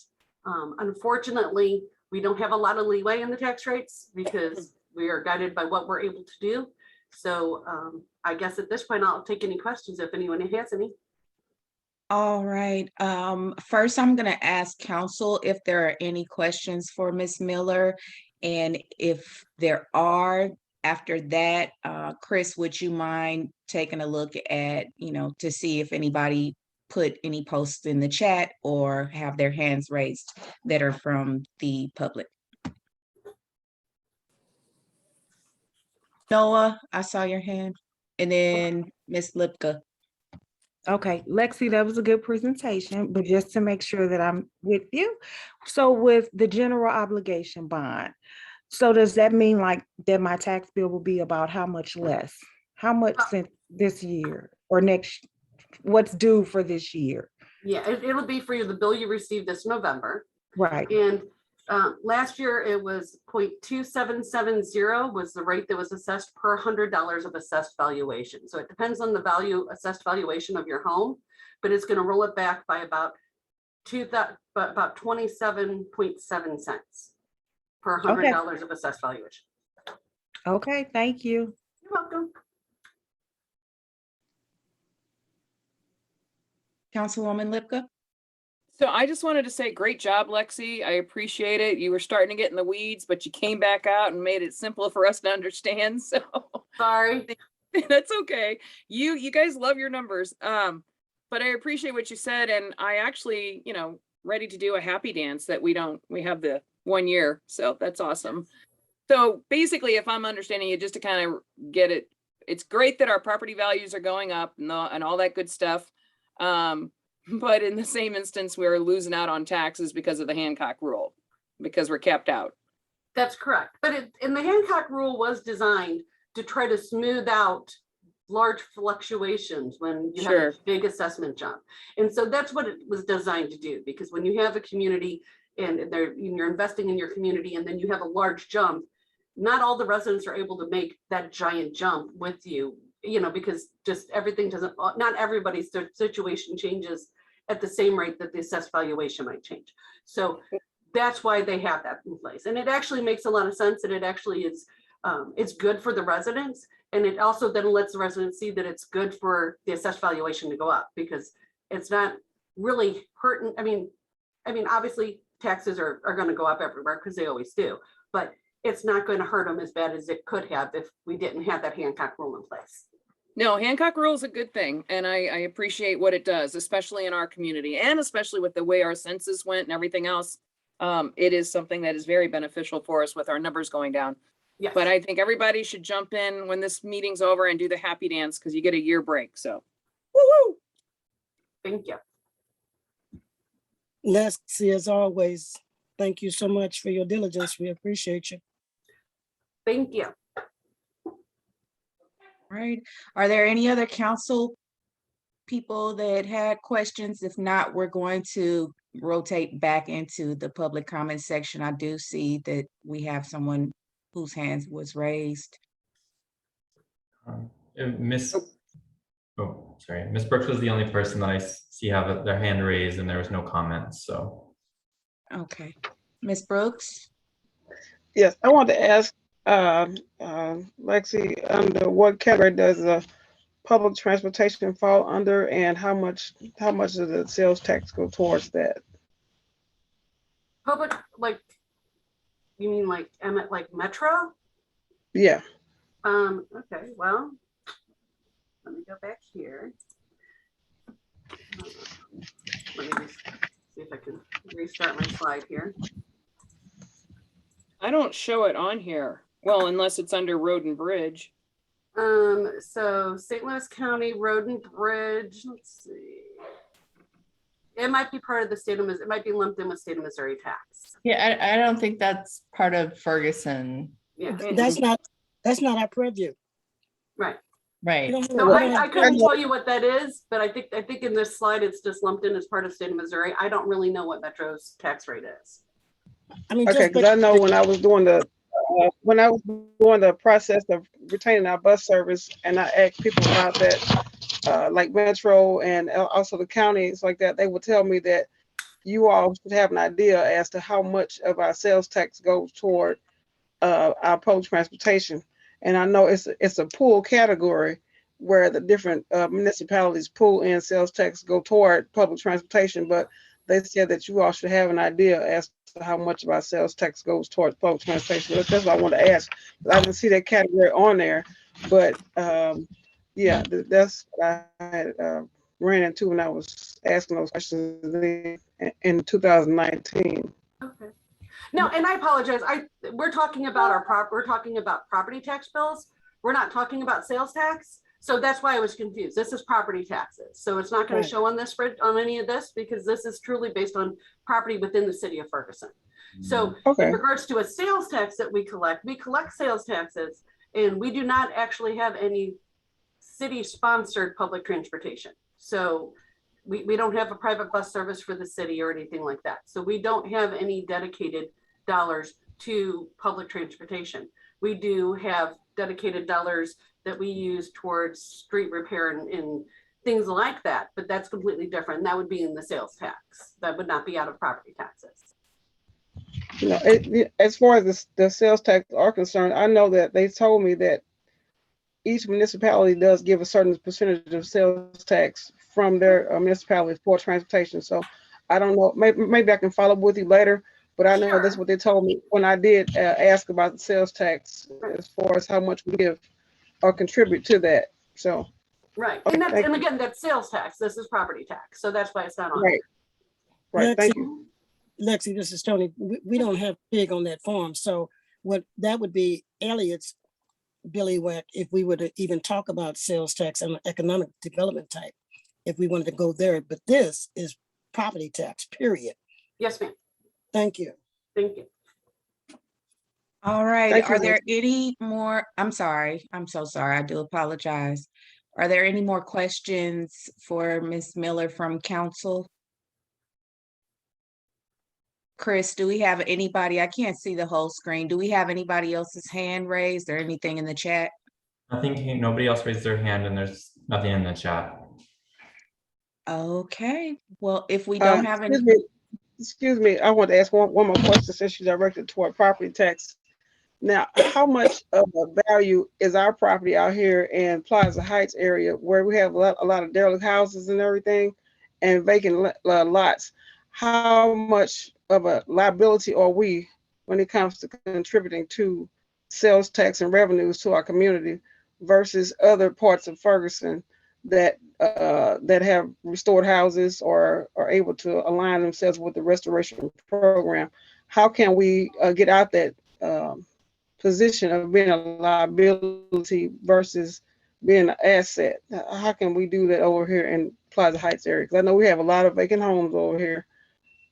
Unfortunately, we don't have a lot of leeway in the tax rates because we are guided by what we're able to do. So I guess at this point, I'll take any questions if anyone has any. All right. First, I'm going to ask council if there are any questions for Ms. Miller. And if there are, after that, Chris, would you mind taking a look at, to see if anybody put any posts in the chat or have their hands raised that are from the public? Noah, I saw your hand. And then Ms. Lipka. Okay, Lexi, that was a good presentation, but just to make sure that I'm with you. So with the general obligation bond, so does that mean like that my tax bill will be about how much less? How much since this year or next, what's due for this year? Yeah, it'll be for you, the bill you received this November. Right. And last year it was 0.2770 was the rate that was assessed per $100 of assessed valuation. So it depends on the assessed valuation of your home, but it's going to roll it back by about 27.7 cents per $100 of assessed valuation. Okay, thank you. You're welcome. Councilwoman Lipka. So I just wanted to say, great job, Lexi. I appreciate it. You were starting to get in the weeds, but you came back out and made it simple for us to understand. So sorry. That's okay. You guys love your numbers. But I appreciate what you said. And I actually, ready to do a happy dance that we have the 1 year. So that's awesome. So basically, if I'm understanding it, just to kind of get it, it's great that our property values are going up and all that good stuff. But in the same instance, we're losing out on taxes because of the Hancock rule, because we're capped out. That's correct. But the Hancock rule was designed to try to smooth out large fluctuations when you have a big assessment jump. And so that's what it was designed to do, because when you have a community and you're investing in your community and then you have a large jump, not all the residents are able to make that giant jump with you, because just everything not everybody's situation changes at the same rate that the assessed valuation might change. So that's why they have that in place. And it actually makes a lot of sense, and it actually is, it's good for the residents. And it also then lets the residents see that it's good for the assessed valuation to go up, because it's not really hurting. I mean, obviously taxes are gonna go up everywhere, because they always do. But it's not going to hurt them as bad as it could have if we didn't have that Hancock rule in place. No, Hancock rule is a good thing, and I appreciate what it does, especially in our community, and especially with the way our census went and everything else. It is something that is very beneficial for us with our numbers going down. Yes. But I think everybody should jump in when this meeting's over and do the happy dance, because you get a year break, so. Woo-hoo! Thank you. Lexi, as always, thank you so much for your diligence. We appreciate you. Thank you. Right. Are there any other council people that had questions? If not, we're going to rotate back into the public comment section. I do see that we have someone whose hand was raised. Miss Brooks was the only person that I see have their hand raised, and there was no comments, so. Okay, Miss Brooks? Yes, I want to ask Lexi, under what category does public transportation fall under, and how much does the sales tax go towards that? Public, like, you mean like Emmett, like Metro? Yeah. Okay, well, let me go back here. Let me just see if I can restart my slide here. I don't show it on here. Well, unless it's under road and bridge. So St. Louis County Road and Bridge, let's see. It might be part of the state of Missouri. It might be lumped in with state of Missouri tax. Yeah, I don't think that's part of Ferguson. Yeah. That's not our purview. Right. Right. So I couldn't tell you what that is, but I think in this slide, it's just lumped in as part of state of Missouri. I don't really know what Metro's tax rate is. I mean, Okay, because I know when I was doing the process of retaining our bus service, and I asked people about that, like Metro and also the counties like that, they would tell me that you all should have an idea as to how much of our sales tax goes toward our public transportation. And I know it's a pool category where the different municipalities pool in sales tax go toward public transportation, but they said that you all should have an idea as to how much of our sales tax goes towards public transportation. That's what I want to ask. I didn't see that category on there, but yeah, that's what I had ran into when I was asking those questions in 2019. Okay. No, and I apologize. We're talking about property tax bills. We're not talking about sales tax. So that's why I was confused. This is property taxes. So it's not going to show on this spread on any of this, because this is truly based on property within the city of Ferguson. So in regards to a sales tax that we collect sales taxes, and we do not actually have any city sponsored public transportation. So we don't have a private bus service for the city or anything like that. So we don't have any dedicated dollars to public transportation. We do have dedicated dollars that we use towards street repair and things like that, but that's completely different. That would be in the sales tax. That would not be out of property taxes. You know, as far as the sales tax are concerned, I know that they told me that each municipality does give a certain percentage of sales tax from their municipality for transportation. So I don't know, maybe I can follow up with you later, but I know that's what they told me when I did ask about the sales tax, as far as how much we give or contribute to that. So right. Okay, And again, that's sales tax. This is property tax. So that's why it's not on. Right. Thank you. Lexi, this is Tony. We don't have pig on that farm. So what that would be Elliot's billywhack if we were to even talk about sales tax and economic development type, if we wanted to go there. But this is property tax, period. Yes, ma'am. Thank you. Thank you. All right, Thank you, are there any more? I'm sorry, I'm so sorry, I do apologize. Are there any more questions for Ms. Miller from council? Chris, do we have anybody? I can't see the whole screen. Do we have anybody else's hand raised or anything in the chat? Nobody else raised their hand, and there's nothing in the chat. Okay, well, if we don't have any. Excuse me, I want to ask one more question since you directed toward property tax. Now, how much of a value is our property out here in Plaza Heights area, where we have a lot of derelict houses and everything and vacant lots? how much of a liability are we when it comes to contributing to sales tax and revenues to our community versus other parts of Ferguson that that have restored houses or are able to align themselves with the restoration program? How can we get out that position of being a liability versus being an asset? How can we do that over here in Plaza Heights area? Because I know we have a lot of vacant homes over here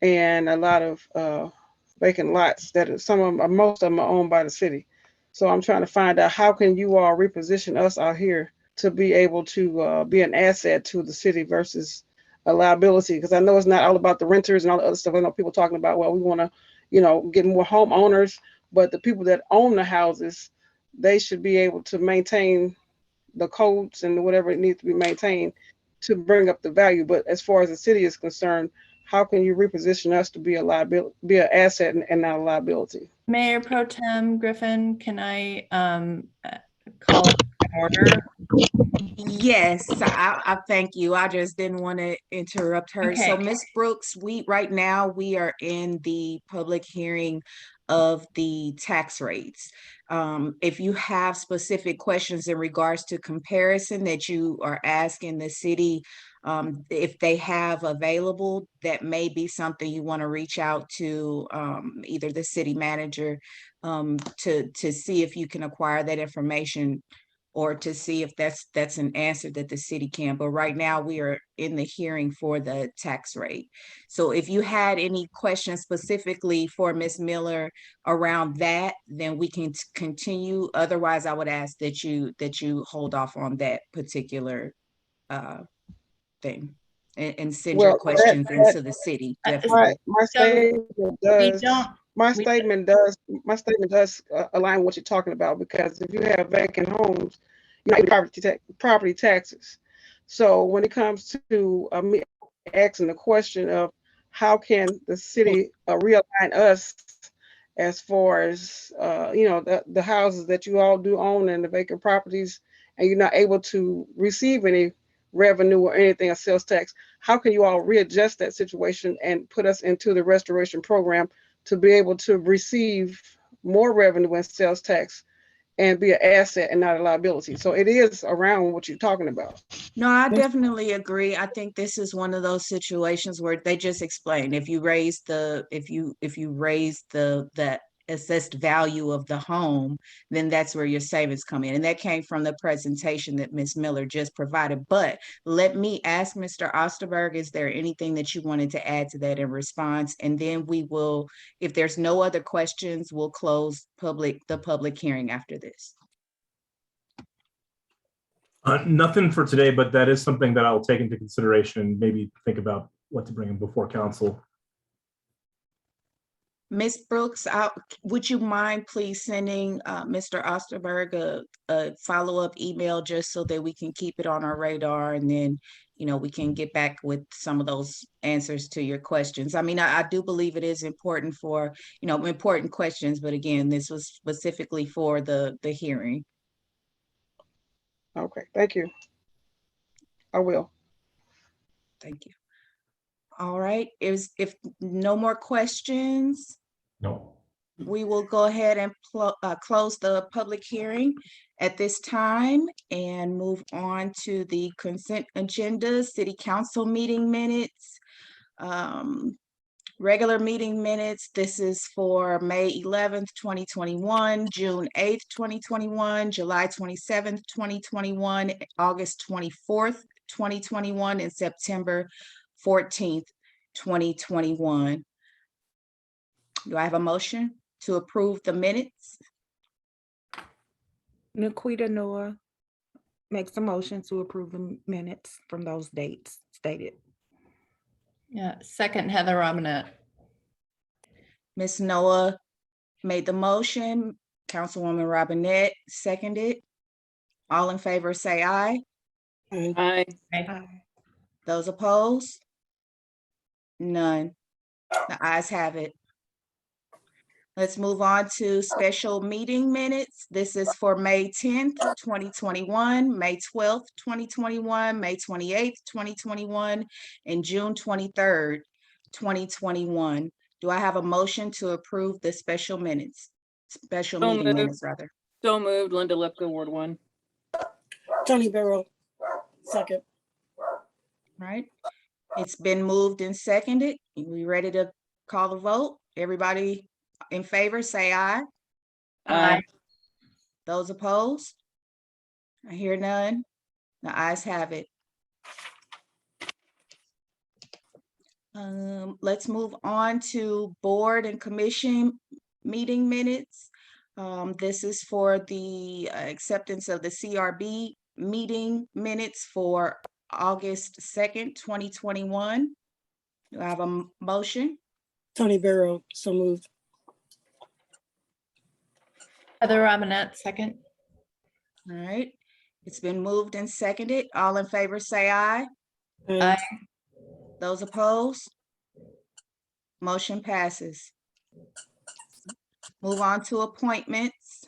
and a lot of vacant lots that some of them, most of them are owned by the city. So I'm trying to find out how can you all reposition us out here to be able to be an asset to the city versus a liability? Because I know it's not all about the renters and all the other stuff. I know people talking about, well, we want to, get more homeowners, but the people that own the houses, they should be able to maintain the codes and whatever it needs to be maintained to bring up the value. But as far as the city is concerned, how can you reposition us to be a liability, be an asset and not a liability? Mayor Pro Tem Griffin, can I call it in order? Yes, I thank you. I just didn't want to interrupt her. So Okay. Ms. Brooks, right now we are in the public hearing of the tax rates. If you have specific questions in regards to comparison that you are asking the city, if they have available, that may be something you want to reach out to either the city manager to see if you can acquire that information, or to see if that's an answer that the city can. But right now we are in the hearing for the tax rate. So if you had any questions specifically for Ms. Miller around that, then we can continue. Otherwise, I would ask that you hold off on that particular thing and send your Well, questions into the city. Definitely. my So statement we does, don't, my we- statement does align with what you're talking about, because if you have vacant homes, property taxes. So when it comes to me asking the question of how can the city realign us as far as the houses that you all do own and the vacant properties, and you're not able to receive any revenue or anything of sales tax, how can you all readjust that situation and put us into the restoration program to be able to receive more revenue and sales tax and be an asset and not a liability? So it is around what you're talking about. No, I definitely agree. I think this is one of those situations where they just explain, if you raise the assessed value of the home, then that's where your savings come in. And that came from the presentation that Ms. Miller just provided. But let me ask Mr. Osterberg, is there anything that you wanted to add to that in response? And then we will, if there's no other questions, we'll close the public hearing after this. Nothing for today, but that is something that I'll take into consideration and maybe think about what to bring in before council. Ms. Brooks, would you mind please sending Mr. Osterberg a follow-up email just so that we can keep it on our radar, and then, we can get back with some of those answers to your questions. I mean, I do believe it is important for, important questions, but again, this was specifically for the hearing. Okay, thank you. I will. Thank you. All right, if no more questions, No. we will go ahead and close the public hearing at this time and move on to the consent agenda, city council meeting minutes, regular meeting minutes. This is for May 11th, 2021, June 8th, 2021, July 27th, 2021, August 24th, 2021, and September 14th, 2021. Do I have a motion to approve the minutes? Naquita Noah makes a motion to approve the minutes from those dates stated. Yeah, second, Heather Robinette. Ms. Noah made the motion. Councilwoman Robinette seconded. All in favor, say aye. Aye. Those opposed? None. The ayes have it. Let's move on to special meeting minutes. This is for May 10th, 2021, May 12th, 2021, May 28th, 2021, and June 23rd, 2021. Do I have a motion to approve the special minutes? Special So meeting moved. minutes, rather. So moved, Linda Lipka, Ward 1. Tony Barrow, second. Right? It's been moved and seconded. We ready to call the vote? Everybody in favor, say aye. Aye. Those opposed? I hear none. The ayes have it. Let's move on to board and commission meeting minutes. This is for the acceptance of the CRB meeting minutes for August 2nd, 2021. Do I have a motion? Tony Barrow, so moved. Heather Robinette, second. All right, it's been moved and seconded. All in favor, say aye. Aye. Those opposed? Motion passes. Move on to appointments.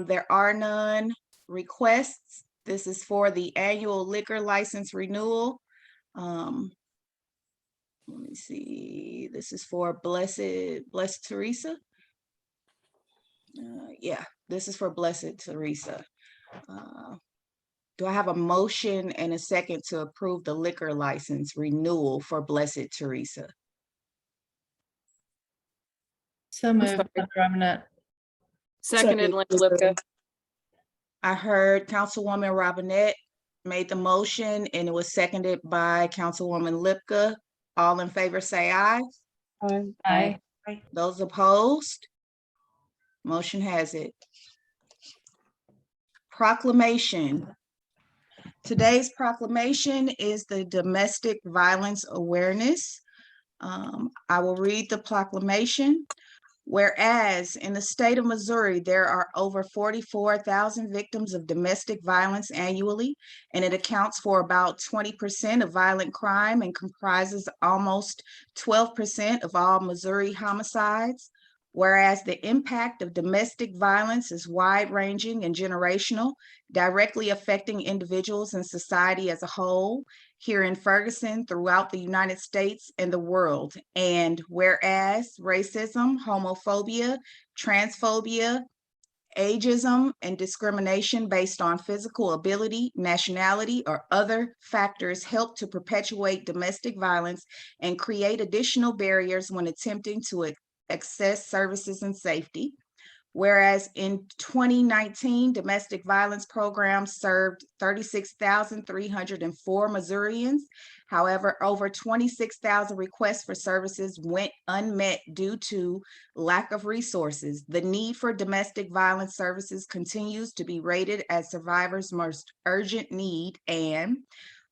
There are none requests. This is for the annual liquor license renewal. Let me see, this is for Blessed Teresa. Yeah, this is for Blessed Teresa. Do I have a motion and a second to approve the liquor license renewal for Blessed Teresa? So moved, sorry. Heather Robinette. Seconded, Linda Lipka. I heard Councilwoman Robinette made the motion and it was seconded by Councilwoman Lipka. All in favor, say aye. Aye. Those opposed? Motion has it. Proclamation. Today's proclamation is the Domestic Violence Awareness. I will read the proclamation. Whereas in the state of Missouri, there are over 44,000 victims of domestic violence annually, and it accounts for about 20% of violent crime and comprises almost 12% of all Missouri homicides. Whereas the impact of domestic violence is wide-ranging and generational, directly affecting individuals and society as a whole, here in Ferguson, throughout the United States and the world. And whereas racism, homophobia, transphobia, ageism, and discrimination based on physical ability, nationality, or other factors help to perpetuate domestic violence and create additional barriers when attempting to access services and safety. Whereas in 2019, domestic violence programs served 36,304 Missourians. However, over 26,000 requests for services went unmet due to lack of resources. The need for domestic violence services continues to be rated as survivors' most urgent need. And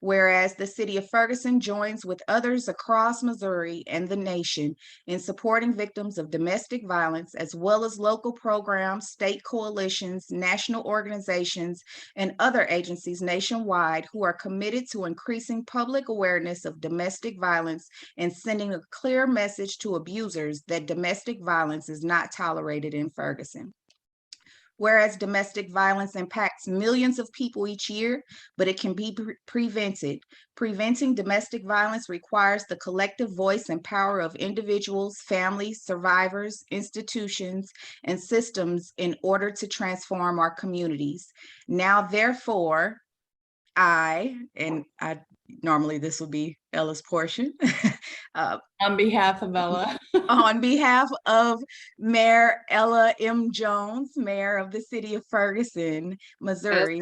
whereas the city of Ferguson joins with others across Missouri and the nation in supporting victims of domestic violence, as well as local programs, state coalitions, national organizations, and other agencies nationwide who are committed to increasing public awareness of domestic violence and sending a clear message to abusers that domestic violence is not tolerated in Ferguson. Whereas domestic violence impacts millions of people each year, but it can be prevented. Preventing domestic violence requires the collective voice and power of individuals, families, survivors, institutions, and systems in order to transform our communities. Now, therefore, normally this will be Ella's portion. On behalf of Ella. On behalf of Mayor Ella M. Jones, Mayor of the City of Ferguson, Missouri,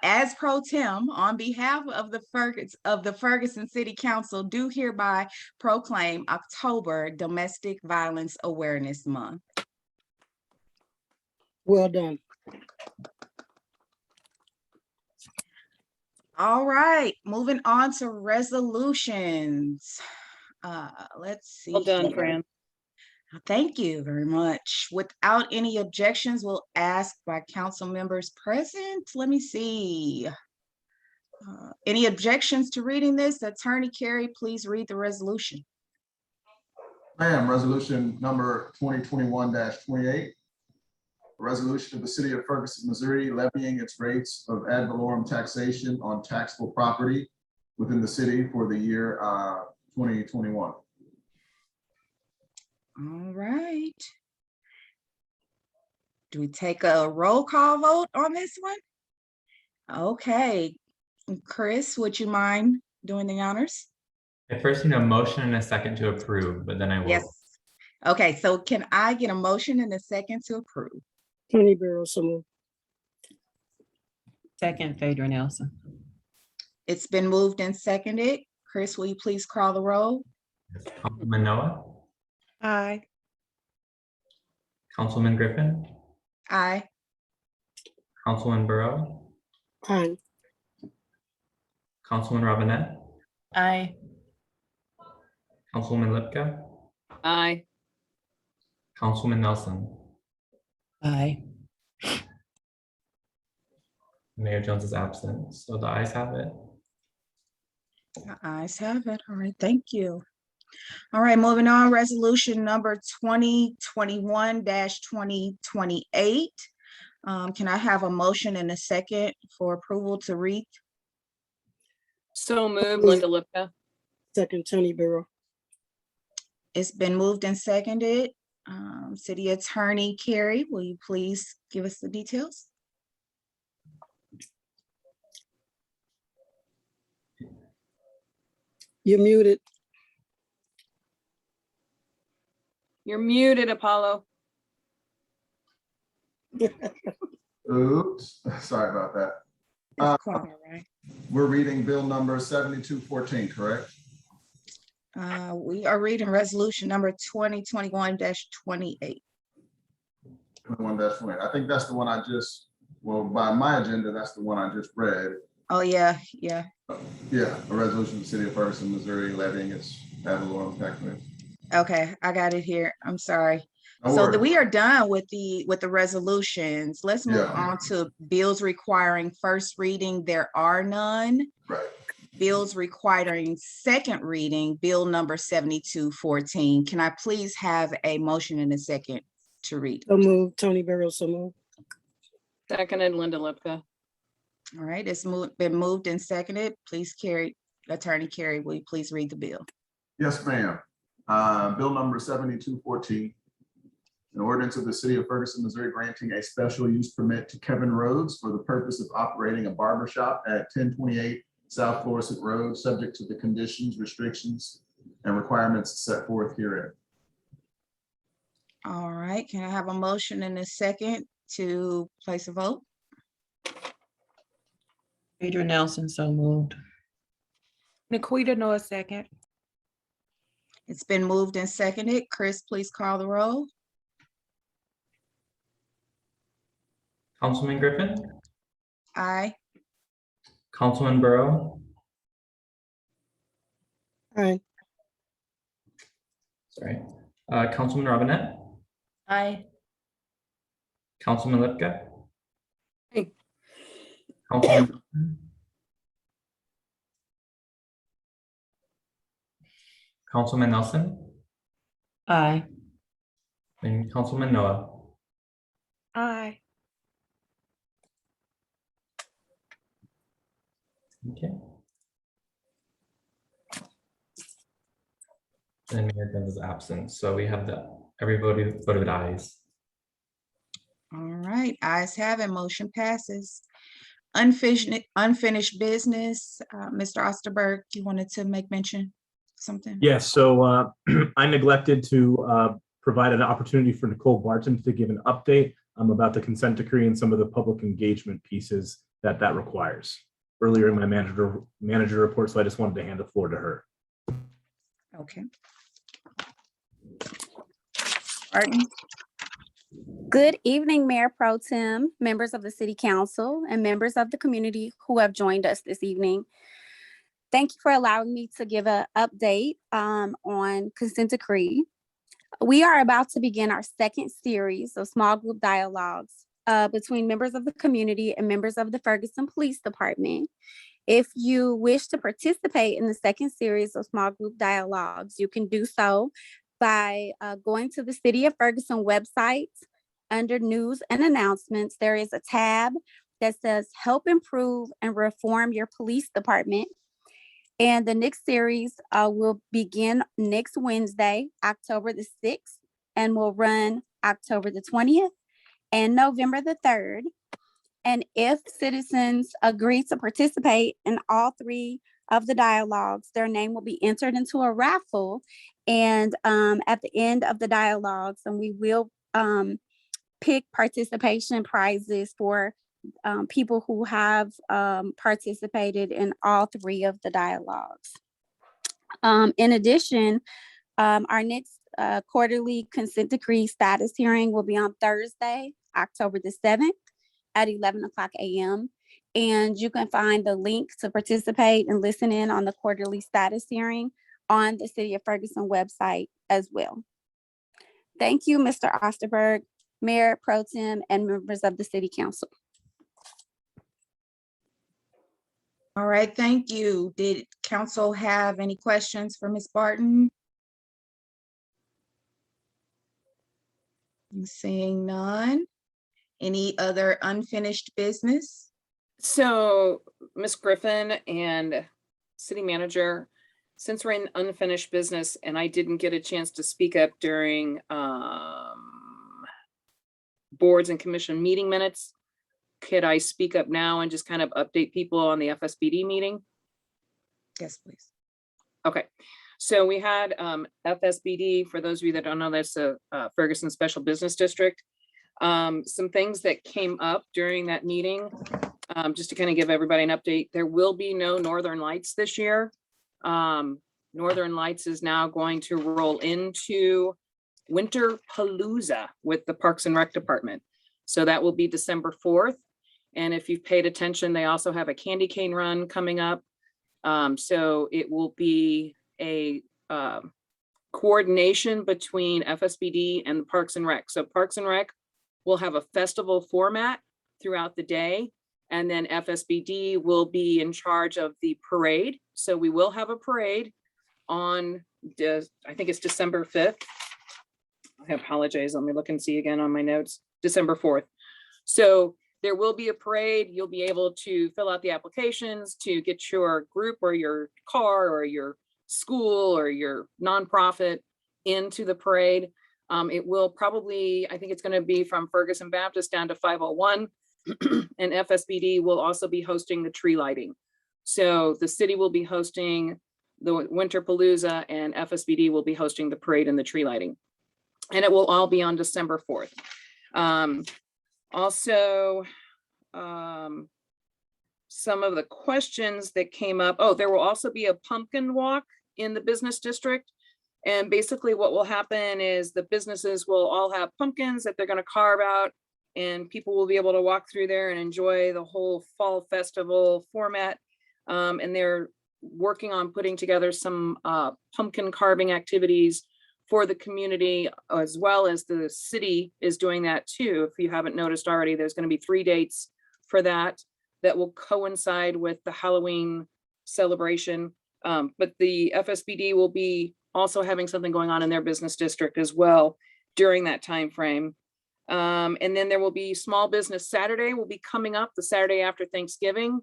as pro tem, on behalf of the Ferguson City Council, do hereby proclaim October Domestic Violence Awareness Month. Well done. All right, moving on to resolutions. Let's see. Well done, here. Fran. Thank you very much. Without any objections, we'll ask by council members present. Let me see. Any objections to reading this? Attorney Carey, please read the resolution. Ma'am, resolution number 2021-28. Resolution of the City of Ferguson, Missouri, levying its rates of ad valorem taxation on taxable property within the city for the year 2021. All right. Do we take a roll call vote on this one? Okay. Chris, would you mind doing the honors? I first need a motion and a second to approve, but then I will. Yes. Okay, so can I get a motion and a second to approve? Tony Burrow, so moved. Second, Phaedra Nelson. It's been moved and seconded. Chris, will you please call the roll? Councilman Noah, Aye. Councilman Griffin, Aye. Councilman Burrow, Aye. Councilman Robinette, Aye. Councilwoman Lipka, Aye. Councilman Nelson. Aye. Mayor Jones is absent, so the ayes have it. The ayes have it. All right, thank you. All right, moving on, resolution number 2021-2028. Can I have a motion and a second for approval to read? So moved, Linda Lipka. Second, Tony Burrow. It's been moved and seconded. City Attorney Carey, will you please give us the details? You're muted. You're muted, Apollo. Oops, sorry about that. That's quite all right. We're reading bill number 7214, correct? We are reading resolution number 2021-28. 21-20. I think that's the one I just, well, by my agenda, that's the one I just read. Oh, yeah, yeah. Yeah, a resolution of the city of Ferguson, Missouri, levying its ad valorem tax rate. Okay, I got it here. I'm sorry. No So worries. we are done with the resolutions. Let's move Yeah. on to bills requiring first reading. There are none. Right. Bills requiring second reading, bill number 7214. Can I please have a motion and a second to read? So moved, Tony Burrow, so moved. Seconded, Linda Lipka. All right, it's been moved and seconded. Please Attorney Carey, will you please read the bill? Yes, ma'am. Bill number 7214. An ordinance of the city of Ferguson, Missouri, granting a special use permit to Kevin Rhodes for the purpose of operating a barber shop at 1028 South Florissant Road, subject to the conditions, restrictions, and requirements set forth herein. All right, can I have a motion and a second to place a vote? Phaedra Nelson, so moved. Nikita, no, a second. It's been moved and seconded. Chris, please call the roll. Councilman Griffin, Aye. Councilman Burrow, Aye. sorry, Councilman Robinette, Aye. Councilman Lipka. Aye. Councilman, Councilman Nelson, Aye. and Councilman Noah. Aye. Okay. And Mayor Jones is absent, so we have everybody voted ayes. All right, ayes have it, motion passes. Unfinished business, Mr. Osterberg, you wanted to make mention something? Yes, so I neglected to provide an opportunity for Nicole Barton to give an update about the consent decree and some of the public engagement pieces that requires earlier in my manager report, so I just wanted to hand the floor to her. Okay. Barton? Good evening, Mayor Pro Tem, members of the City Council, and members of the community who have joined us this evening. Thank you for allowing me to give an update on consent decree. We are about to begin our second series of small group dialogues between members of the community and members of the Ferguson Police Department. If you wish to participate in the second series of small group dialogues, you can do so by going to the City of Ferguson website. Under news and announcements, there is a tab that says help improve and reform your police department. And the next series will begin next Wednesday, October the 6th, and will run October the 20th and November the 3rd. And if citizens agree to participate in all 3 of the dialogues, their name will be entered into a raffle. And at the end of the dialogues, and we will pick participation prizes for people who have participated in all 3 of the dialogues. In addition, our next quarterly consent decree status hearing will be on Thursday, October the 7th at 11 o'clock a.m. And you can find the link to participate and listen in on the quarterly status hearing on the City of Ferguson website as well. Thank you, Mr. Osterberg, Mayor Pro Tem, and members of the City Council. All right, thank you. Did council have any questions for Ms. Barton? I'm seeing none. Any other unfinished business? So, Ms. Griffin and City Manager, since we're in unfinished business and I didn't get a chance to speak up during boards and commission meeting minutes, could I speak up now and just kind of update people on the FSBD meeting? Yes, please. Okay, so we had FSBD, for those of you that don't know, that's a Ferguson Special Business District. Some things that came up during that meeting, just to kind of give everybody an update, there will be no Northern Lights this year. Northern Lights is now going to roll into Winter Palooza with the Parks and Rec Department. So that will be December 4th. And if you've paid attention, they also have a candy cane run coming up. So it will be a coordination between FSBD and the Parks and Rec. So Parks and Rec will have a festival format throughout the day, and then FSBD will be in charge of the parade. So we will have a parade on, I think it's December 5th. I apologize. Let me look and see again on my notes. December 4th. So there will be a parade. You'll be able to fill out the applications to get your group or your car or your school or your nonprofit into the parade. It will probably, I think it's going to be from Ferguson Baptist down to 501, and FSBD will also be hosting the tree lighting. So the city will be hosting the Winter Palooza and FSBD will be hosting the parade and the tree lighting. And it will all be on December 4th. Also, some of the questions that came up, there will also be a pumpkin walk in the business district. And basically what will happen is the businesses will all have pumpkins that they're going to carve out, and people will be able to walk through there and enjoy the whole fall festival format. And they're working on putting together some pumpkin carving activities for the community, as well as the city is doing that too. If you haven't noticed already, there's going to be 3 dates for that will coincide with the Halloween celebration. But the FSBD will be also having something going on in their business district as well during that time frame. And then there will be Small Business Saturday will be coming up the Saturday after Thanksgiving.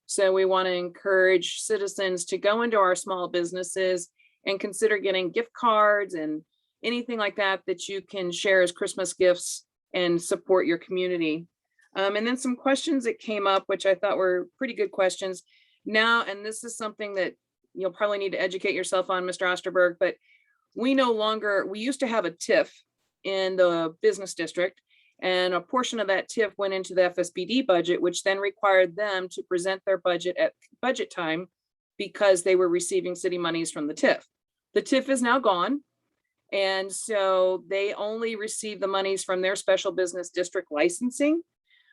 So we want to encourage citizens to go into our small businesses and consider getting gift cards and anything like that that you can share as Christmas gifts and support your community. And then some questions that came up, which I thought were pretty good questions. Now, and this is something that you'll probably need to educate yourself on, Mr. Osterberg, but we used to have a TIF in the business district, and a portion of that TIF went into the FSBD budget, which then required them to present their budget at budget time because they were receiving city monies from the TIF. The TIF is now gone. And so they only receive the monies from their special business district licensing.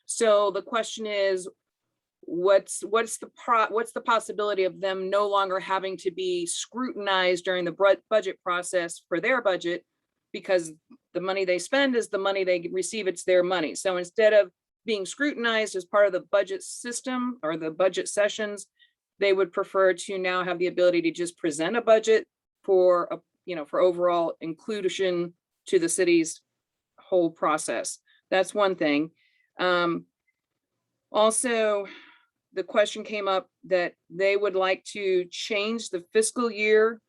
So the question is, what's the possibility of them no longer having to be scrutinized during the budget process for their budget, because the money they spend is the money they receive, it's their money. So instead of being scrutinized as part of the budget system or the budget sessions, they would prefer to now have the ability to just present a budget for for overall inclusion to the city's whole process. That's one thing. Also, the question came up that they would like to change the fiscal year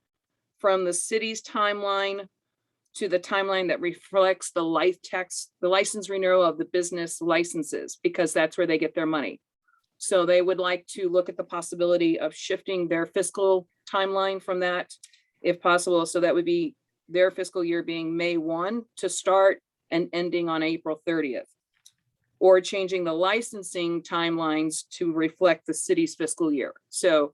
from the city's timeline to the timeline that reflects the license renewal of the business licenses, because that's where they get their money. So they would like to look at the possibility of shifting their fiscal timeline from that, if possible. So that would be their fiscal year being May 1 to start and ending on April 30th. Or changing the licensing timelines to reflect the city's fiscal year. So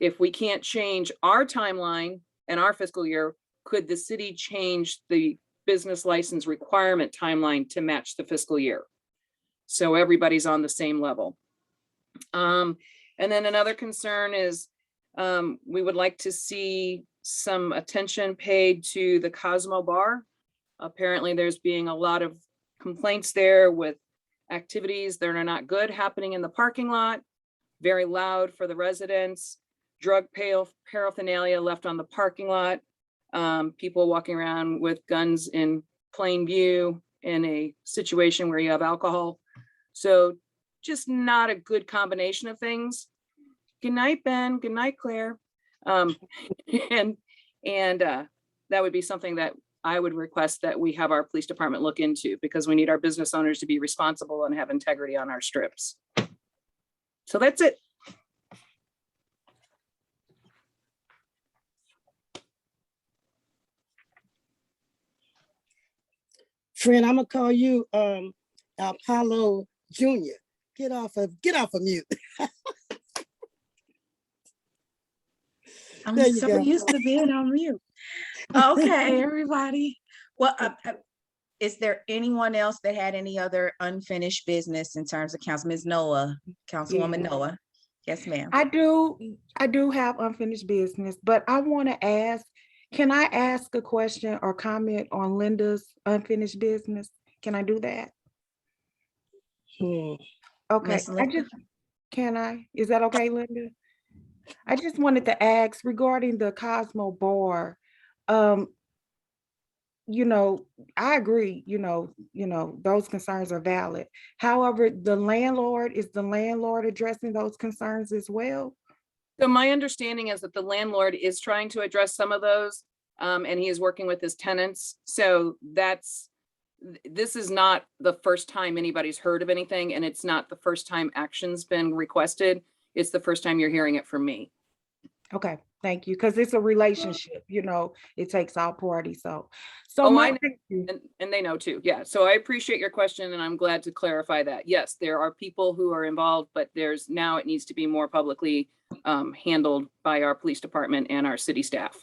if we can't change our timeline and our fiscal year, could the city change the business license requirement timeline to match the fiscal year? So everybody's on the same level. And then another concern is we would like to see some attention paid to the Cosmo Bar. Apparently there's being a lot of complaints there with activities that are not good happening in the parking lot, very loud for the residents, drug paraphernalia left on the parking lot, people walking around with guns in plain view in a situation where you have alcohol. So just not a good combination of things. Good night, Ben. Good night, Claire. And that would be something that I would request that we have our police department look into, because we need our business owners to be responsible and have integrity on our strips. So that's it. Friend, I'm gonna call you Apollo Junior. Get off of mute. I'm There you so go. used to being on mute. Okay, everybody. Well, is there anyone else that had any other unfinished business in terms of council? Ms. Noah, Councilwoman Yeah. Noah. Yes, ma'am. I do have unfinished business, but I want to ask, can I ask a question or comment on Linda's unfinished business? Can I do that? Okay, Miss Linda? is that okay, Linda? I just wanted to ask regarding the Cosmo Bar. I agree, those concerns are valid. However, is the landlord addressing those concerns as well? So my understanding is that the landlord is trying to address some of those, and he is working with his tenants. So this is not the first time anybody's heard of anything, and it's not the first time action's been requested. It's the first time you're hearing it from me. Okay, thank you, because it's a relationship, it takes all parties, so. I know, and they know too, yeah. So I appreciate your question, and I'm glad to clarify that. Yes, there are people who are involved, but now it needs to be more publicly handled by our police department and our city staff.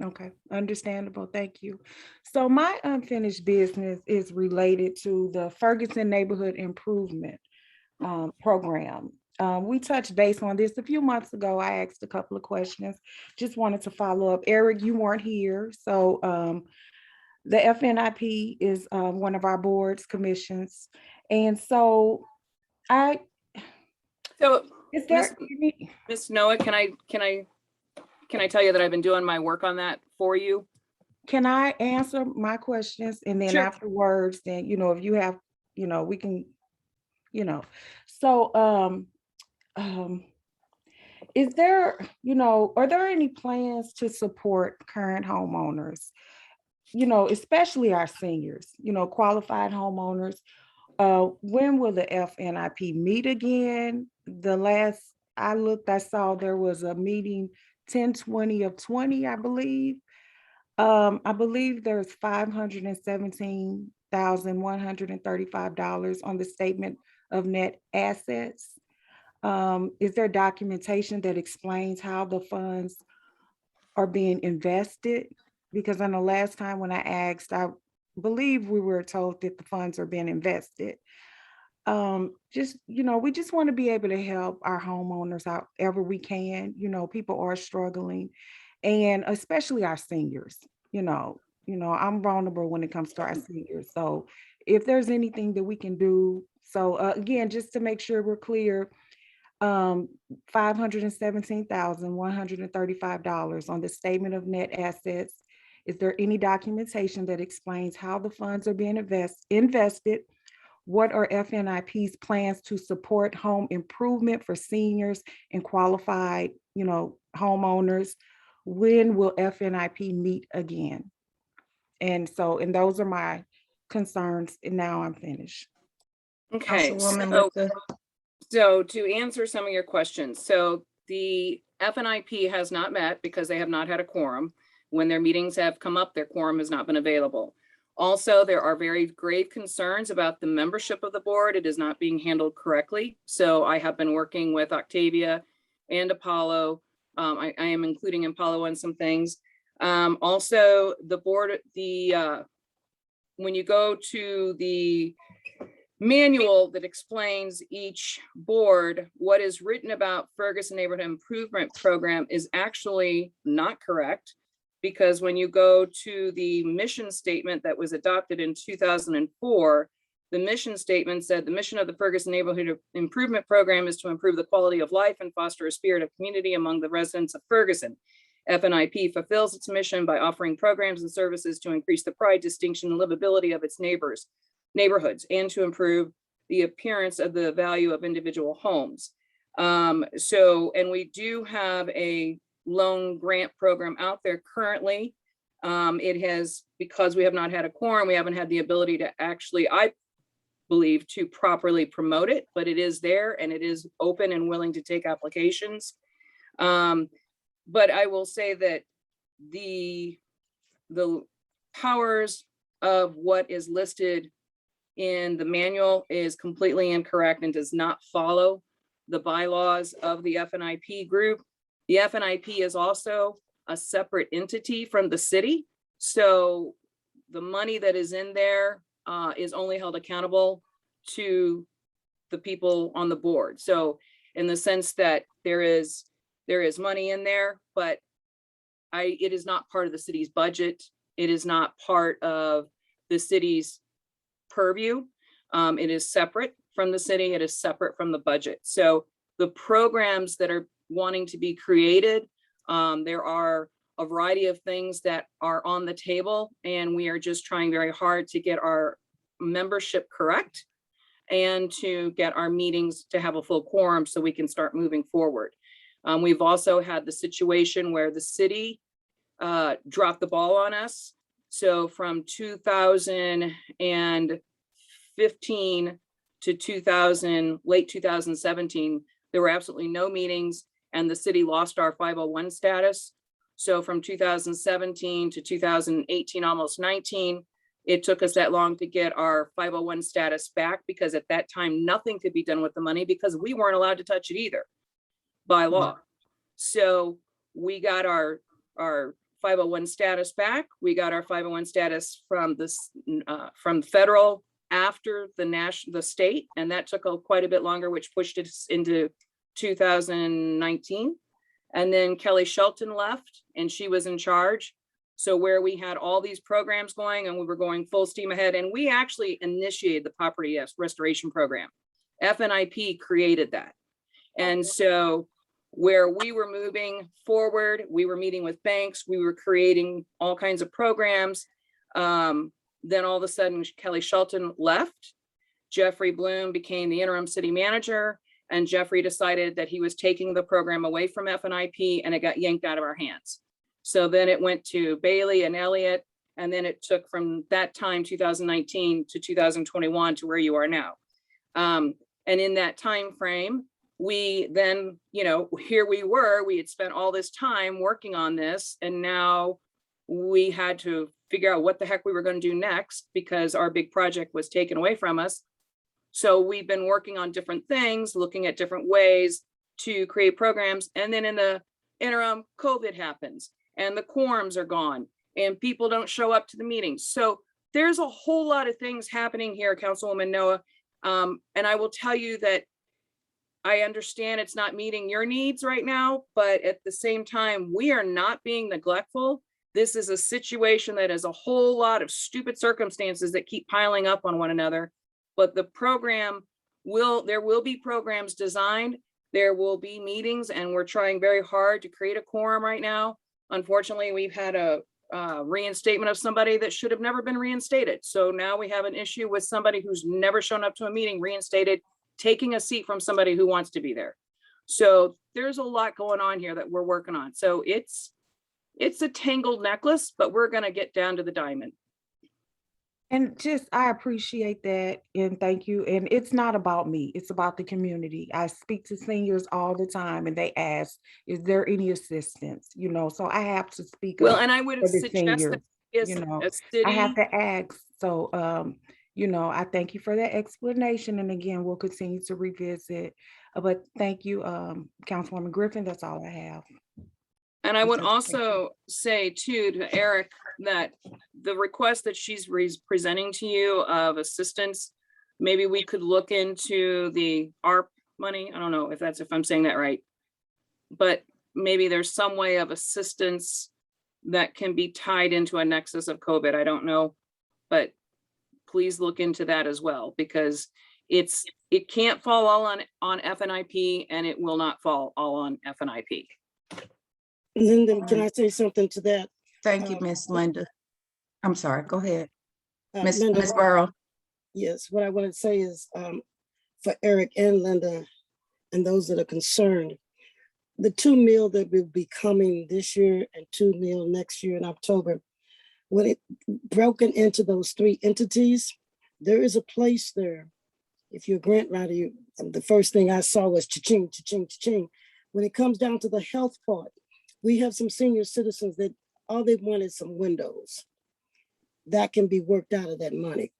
Okay, understandable, thank you. So my unfinished business is related to the Ferguson Neighborhood Improvement Program. We touched base on this a few months ago. I asked a couple of questions, just wanted to follow up. Eric, you weren't here, so the FNIP is one of our boards, commissions, and so is there Miss Noah, can I tell you that I've been doing my work on that for you? Can I answer my questions, and then Sure. afterwards, then if you have, we can, so is there, are there any plans to support current homeowners, especially our seniors, qualified homeowners? When will the FNIP meet again? The last I looked, I saw there was a meeting 10/20/20, I believe. I believe there's $517,135 on the statement of net assets. Is there documentation that explains how the funds are being invested? Because on the last time when I asked, I believe we were told that the funds are being invested. We just want to be able to help our homeowners however we can. People are struggling, and especially our seniors. I'm vulnerable when it comes to our seniors. So if there's anything that we can do, so again, just to make sure we're clear, $517,135 on the statement of net assets. Is there any documentation that explains how the funds are being invested? What are FNIP's plans to support home improvement for seniors and qualified, homeowners? When will FNIP meet again? And those are my concerns, and now I'm finished. Okay, Councilwoman so, Lipka. so to answer some of your questions, so the FNIP has not met because they have not had a quorum. When their meetings have come up, their quorum has not been available. Also, there are very grave concerns about the membership of the board. It is not being handled correctly. So I have been working with Octavia and Apollo. I am including Apollo on some things. Also, the board, when you go to the manual that explains each board, what is written about Ferguson Neighborhood Improvement Program is actually not correct. Because when you go to the mission statement that was adopted in 2004, the mission statement said the mission of the Ferguson Neighborhood Improvement Program is to improve the quality of life and foster a spirit of community among the residents of Ferguson. FNIP fulfills its mission by offering programs and services to increase the pride, distinction, and livability of its neighborhoods, and to improve the appearance of the value of individual homes. And we do have a loan grant program out there currently. It has, because we have not had a quorum, we haven't had the ability to actually, I believe, to properly promote it, but it is there and it is open and willing to take applications. But I will say that the powers of what is listed in the manual is completely incorrect and does not follow the bylaws of the FNIP group. The FNIP is also a separate entity from the city. So the money that is in there is only held accountable to the people on the board. So in the sense that there is money in there, but it is not part of the city's budget. It is not part of the city's purview. It is separate from the city. It is separate from the budget. So the programs that are wanting to be created, there are a variety of things that are on the table, and we are just trying very hard to get our membership correct and to get our meetings to have a full quorum so we can start moving forward. We've also had the situation where the city dropped the ball on us. So from 2015 to late 2017, there were absolutely no meetings, and the city lost our 501 status. So from 2017 to 2018, almost 19, it took us that long to get our 501 status back, because at that time, nothing could be done with the money because we weren't allowed to touch it either by law. So we got our 501 status back. We got our 501 status from federal after the state, and that took quite a bit longer, which pushed us into 2019. And then Kelly Shelton left and she was in charge. So where we had all these programs going and we were going full steam ahead, and we actually initiated the property restoration program. FNIP created that. And so where we were moving forward, we were meeting with banks, we were creating all kinds of programs. Then all of a sudden, Kelly Shelton left. Jeffrey Bloom became the interim city manager, and Jeffrey decided that he was taking the program away from FNIP, and it got yanked out of our hands. So then it went to Bailey and Elliott, and then it took from that time, 2019 to 2021 to where you are now. And in that time frame, we then, here we were, we had spent all this time working on this, and now we had to figure out what the heck we were going to do next because our big project was taken away from us. So we've been working on different things, looking at different ways to create programs. And then in the interim, COVID happens and the quorums are gone and people don't show up to the meetings. So there's a whole lot of things happening here, Councilwoman Noah. And I will tell you that I understand it's not meeting your needs right now, but at the same time, we are not being neglectful. This is a situation that has a whole lot of stupid circumstances that keep piling up on one another. But the program there will be programs designed, there will be meetings, and we're trying very hard to create a quorum right now. Unfortunately, we've had a reinstatement of somebody that should have never been reinstated. So now we have an issue with somebody who's never shown up to a meeting, reinstated, taking a seat from somebody who wants to be there. So there's a lot going on here that we're working on. So it's a tangled necklace, but we're gonna get down to the diamond. And just, I appreciate that and thank you. And it's not about me, it's about the community. I speak to seniors all the time and they ask, is there any assistance? You know, so I have to speak Well, up and I would for the suggest seniors, that is you know, a I have city, to ask. So, you know, I thank you for that explanation. And again, we'll continue to revisit. But thank you, Councilwoman Griffin. That's all I have. and I would Okay, thank you. also say too to Eric that the request that she's presenting to you of assistance, maybe we could look into the ARP money. I don't know if I'm saying that right. But maybe there's some way of assistance that can be tied into a nexus of COVID. I don't know, but please look into that as well, because it can't fall all on FNIP and it will not fall all on FNIP. Linda, can I say something to that? Thank you, Miss Linda. I'm sorry, go ahead. Miss Linda, Burrow. yes, what I want to say is for Eric and Linda and those that are concerned, the 2 meal that will be coming this year and 2 meal next year in October, when it broken into those 3 entities, there is a place there. If you're a grant writer, the first thing I saw was cha-ching, cha-ching, cha-ching. When it comes down to the health part, we have some senior citizens that all they want is some windows. That can be worked out of that money.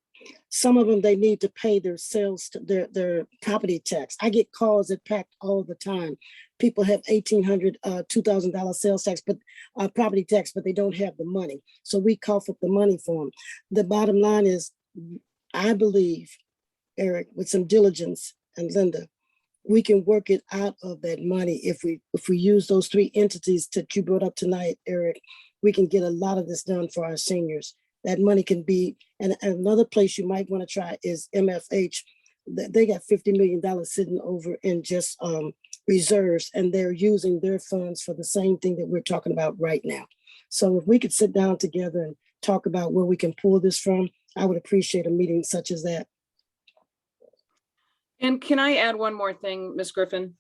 Some of them, they need to pay their sales, their property tax. I get calls at PAC all the time. People have $1,800, $2,000 sales tax, but property tax, but they don't have the money. So we cough up the money for them. The bottom line is, I believe, Eric, with some diligence, and Linda, we can work it out of that money. If we use those 3 entities that you brought up tonight, Eric, we can get a lot of this done for our seniors. That money can be, and another place you might want to try is MFH. They got $50 million sitting over in just reserves, and they're using their funds for the same thing that we're talking about right now. So if we could sit down together and talk about where we can pull this from, I would appreciate a meeting such as that. And can I add one more thing, Ms. Griffin?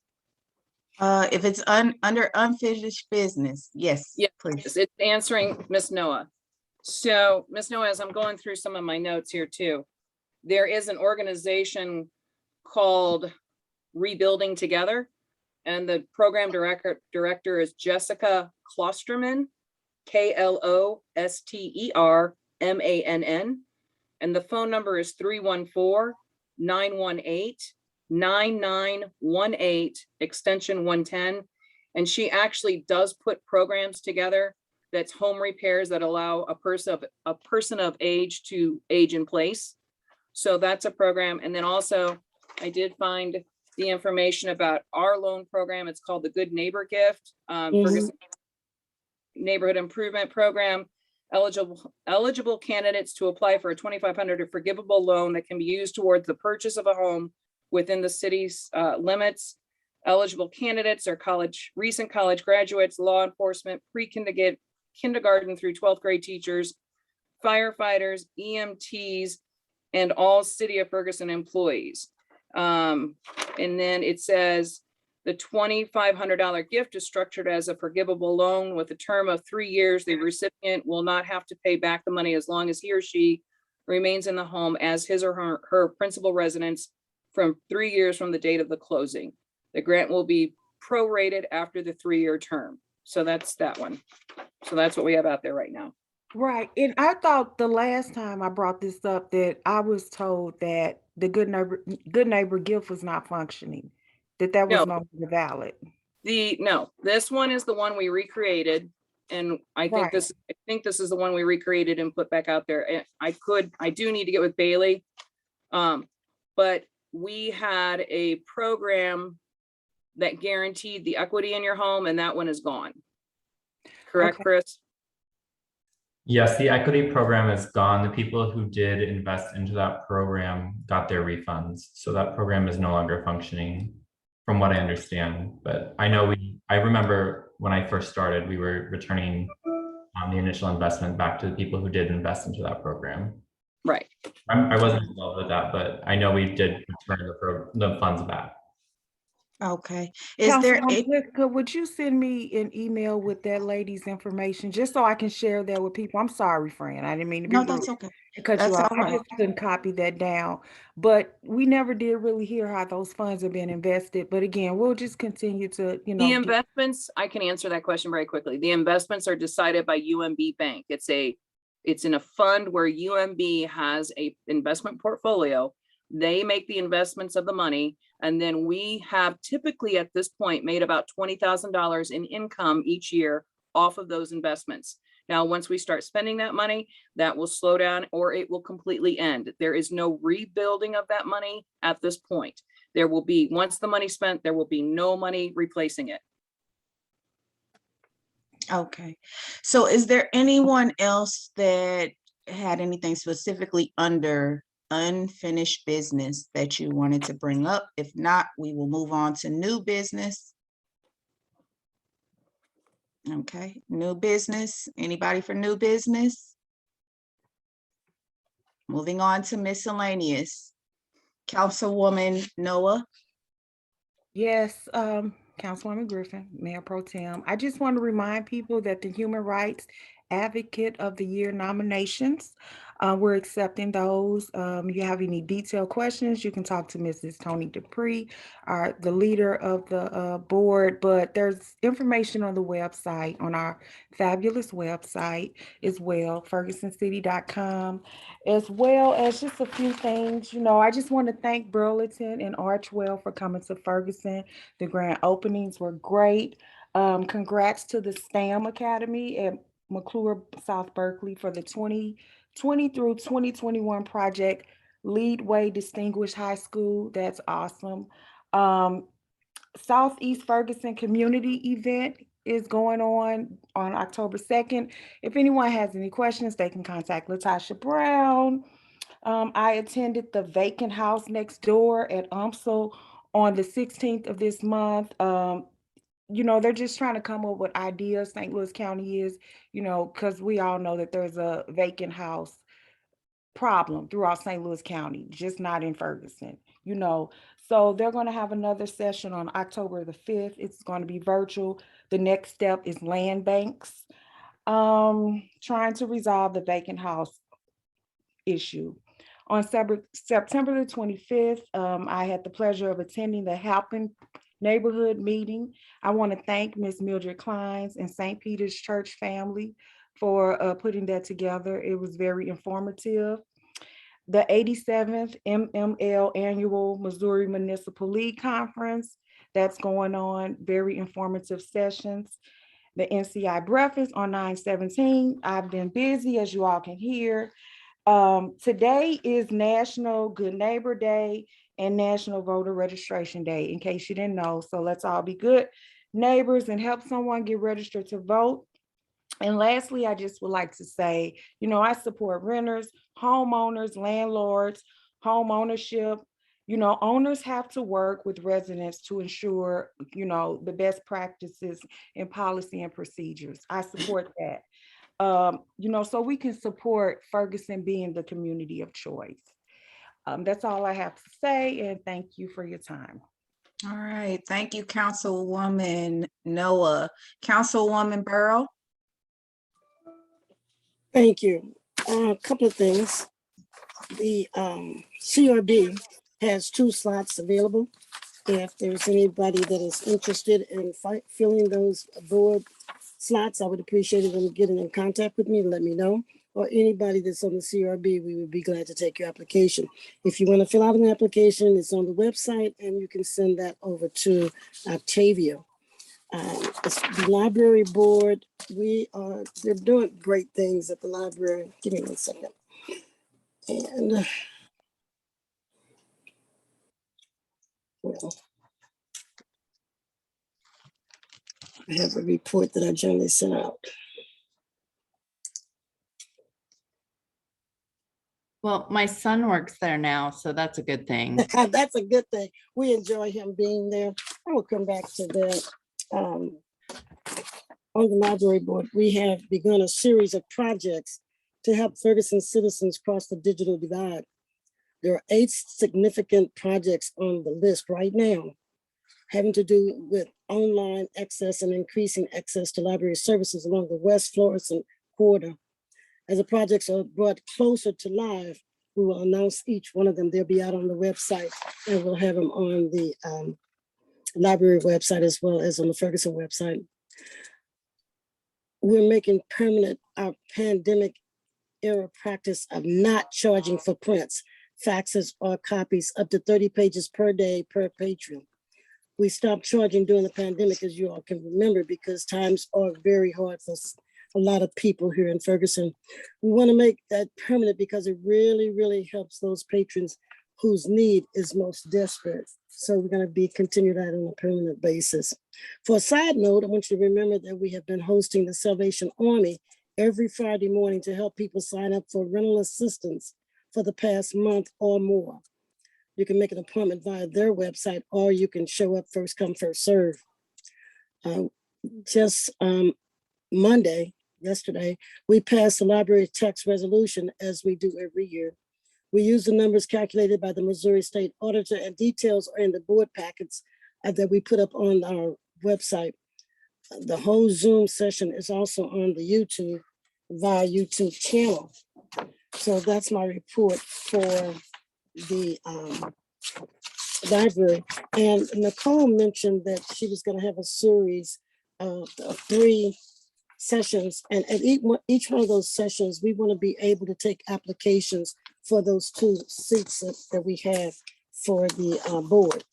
If it's under unfinished business, yes, Yes, please. it's answering Ms. Noah. So Ms. Noah, as I'm going through some of my notes here too, there is an organization called Rebuilding Together, and the program director is Jessica Klosterman, Klostermann, and the phone number is 314-918-9918, extension 110. And she actually does put programs together that's home repairs that allow a person of age to age in place. So that's a program. And then also I did find the information about our loan program. It's called the Good Neighbor Gift, Ferguson Neighborhood Improvement Program. Eligible candidates to apply for a $2,500 or forgivable loan that can be used towards the purchase of a home within the city's limits. Eligible candidates are recent college graduates, law enforcement, kindergarten through 12th grade teachers, firefighters, EMTs, and all City of Ferguson employees. And then it says the $2,500 gift is structured as a forgivable loan with a term of 3 years. The recipient will not have to pay back the money as long as he or she remains in the home as his or her principal residence from 3 years from the date of the closing. The grant will be prorated after the 3-year term. So that's that one. So that's what we have out there right now. Right. And I thought the last time I brought this up that I was told that the good neighbor gift was not functioning, that was No. no longer valid. No, this one is the one we recreated. And I think Right. this is the one we recreated and put back out there. And I do need to get with Bailey. But we had a program that guaranteed the equity in your home, and that one is gone. Correct, Okay. Chris? Yes, the equity program is gone. The people who did invest into that program got their refunds. So that program is no longer functioning from what I understand. But I know I remember when I first started, we were returning on the initial investment back to the people who did invest into that program. Right. I wasn't involved with that, but I know we did return the funds back. Okay. Is there, Councilwoman Jessica, would you send me an email with that lady's information, just so I can share that with people? I'm sorry, Fran, I didn't mean to be no, rude that's okay. and cut you That's off. all I right. just couldn't copy that down. But we never did really hear how those funds have been invested. But again, we'll just continue to, The do- investments, I can answer that question very quickly. The investments are decided by UMB Bank. It's in a fund where UMB has a investment portfolio. They make the investments of the money. And then we have typically at this point made about $20,000 in income each year off of those investments. Now, once we start spending that money, that will slow down or it will completely end. There is no rebuilding of that money at this point. There will be, once the money's spent, there will be no money replacing it. Okay. So is there anyone else that had anything specifically under unfinished business that you wanted to bring up? If not, we will move on to new business. Okay, new business. Anybody for new business? Moving on to miscellaneous. Councilwoman Noah. Yes, Councilwoman Griffin, Mayor Pro Tem. I just want to remind people that the Human Rights Advocate of the Year nominations, we're accepting those. You have any detailed questions, you can talk to Mrs. Tony Dupree, the leader of the board, but there's information on the website, on our fabulous website as well, fergusoncity.com, as well as just a few things. I just want to thank Burlington and Archwell for coming to Ferguson. The grand openings were great. Congrats to the STAM Academy at McClure South Berkeley for the 2020 through 2021 project Leadway Distinguished High School. That's awesome. Southeast Ferguson community event is going on October 2nd. If anyone has any questions, they can contact Latasha Brown. I attended the vacant house next door at UMSL on the 16th of this month. They're just trying to come up with ideas. St. Louis County is, because we all know that there's a vacant house problem throughout St. Louis County, just not in Ferguson, So they're going to have another session on October the 5th. It's going to be virtual. The next step is land banks, trying to resolve the vacant house issue. On September the 25th, I had the pleasure of attending the Halpin neighborhood meeting. I want to thank Ms. Mildred Kleins and St. Peter's Church family for putting that together. It was very informative. The 87th MML Annual Missouri Municipal League Conference, that's going on, very informative sessions. The NCI breakfast on 9/17. I've been busy, as you all can hear. Today is National Good Neighbor Day and National Voter Registration Day, in case you didn't know. So let's all be good neighbors and help someone get registered to vote. And lastly, I just would like to say, I support renters, homeowners, landlords, home ownership. Owners have to work with residents to ensure, the best practices in policy and procedures. I support that. So we can support Ferguson being the community of choice. That's all I have to say, and thank you for your time. All right, thank you, Councilwoman Noah. Councilwoman Burrow. Thank you. A couple of things. The CRB has 2 slots available. If there's anybody that is interested in filling those board slots, I would appreciate them getting in contact with me and let me know. Or anybody that's on the CRB, we would be glad to take your application. If you want to fill out an application, it's on the website and you can send that over to Octavia. The library board, they're doing great things at the library. Give me 1 second. And well, I have a report that I generally send out. Well, my son works there now, so that's a good thing. That's a good thing. We enjoy him being there. I will come back to that. on the library board, we have begun a series of projects to help Ferguson citizens cross the digital divide. There are 8 significant projects on the list right now having to do with online access and increasing access to library services along the West Florissant corridor. As the projects are brought closer to live, we will announce each one of them. They'll be out on the website, and we'll have them on the library website as well as on the Ferguson website. We're making permanent our pandemic era practice of not charging for prints, faxes, or copies up to 30 pages per day per patron. We stopped charging during the pandemic, as you all can remember, because times are very hard for a lot of people here in Ferguson. We want to make that permanent because it really, really helps those patrons whose need is most desperate. So we're going to be continue that on a permanent basis. For a side note, I want you to remember that we have been hosting the Salvation Army every Friday morning to help people sign up for rental assistance for the past month or more. You can make an appointment via their website, or you can show up first come, first serve. Yesterday, we passed the library tax resolution as we do every year. We use the numbers calculated by the Missouri State Auditor, and details are in the board packets that we put up on our website. The whole Zoom session is also on the YouTube via YouTube channel. So that's my report for the library. And Nicole mentioned that she was going to have a series of 3 sessions, and at each one of those sessions, we want to be able to take applications for those 2 seats that we have for the board.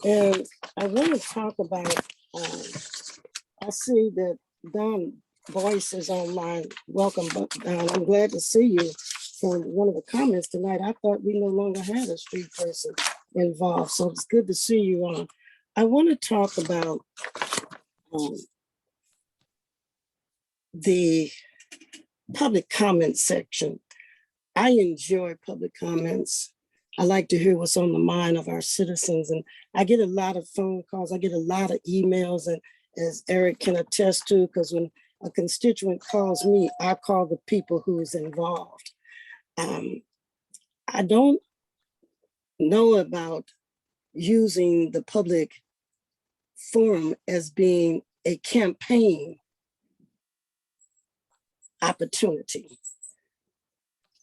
And I want to talk about, I see that Don Boyce is online. Welcome, Don. I'm glad to see you. From one of the comments tonight, I thought we no longer had a street person involved, so it's good to see you on. I want to talk about the public comment section. I enjoy public comments. I like to hear what's on the mind of our citizens, and I get a lot of phone calls. I get a lot of emails, and as Eric can attest to, because when a constituent calls me, I call the people who is involved. I don't know about using the public forum as being a campaign opportunity.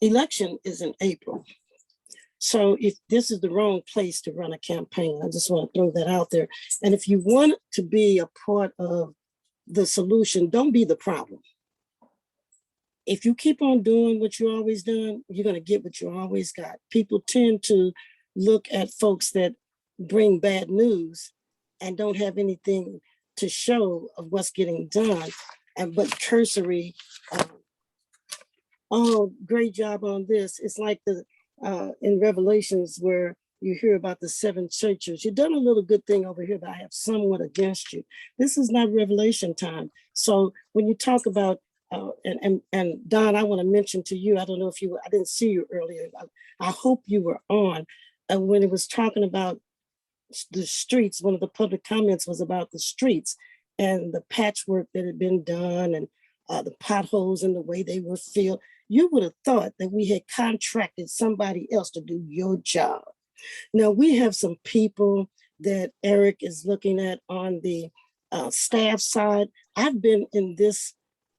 Election is in April. So if this is the wrong place to run a campaign, I just want to throw that out there. And if you want to be a part of the solution, don't be the problem. If you keep on doing what you always done, you're going to get what you always got. People tend to look at folks that bring bad news and don't have anything to show of what's getting done, but cursory, oh, great job on this. It's like in Revelations where you hear about the 7 churches. You've done a little good thing over here, but I have somewhat against you. This is not Revelation time. So when you talk about and Don, I want to mention to you, I don't know if you were, I didn't see you earlier. I hope you were on. And when it was talking about the streets, one of the public comments was about the streets and the patchwork that had been done and the potholes and the way they were filled. You would have thought that we had contracted somebody else to do your job. Now we have some people that Eric is looking at on the staff side. I've been in this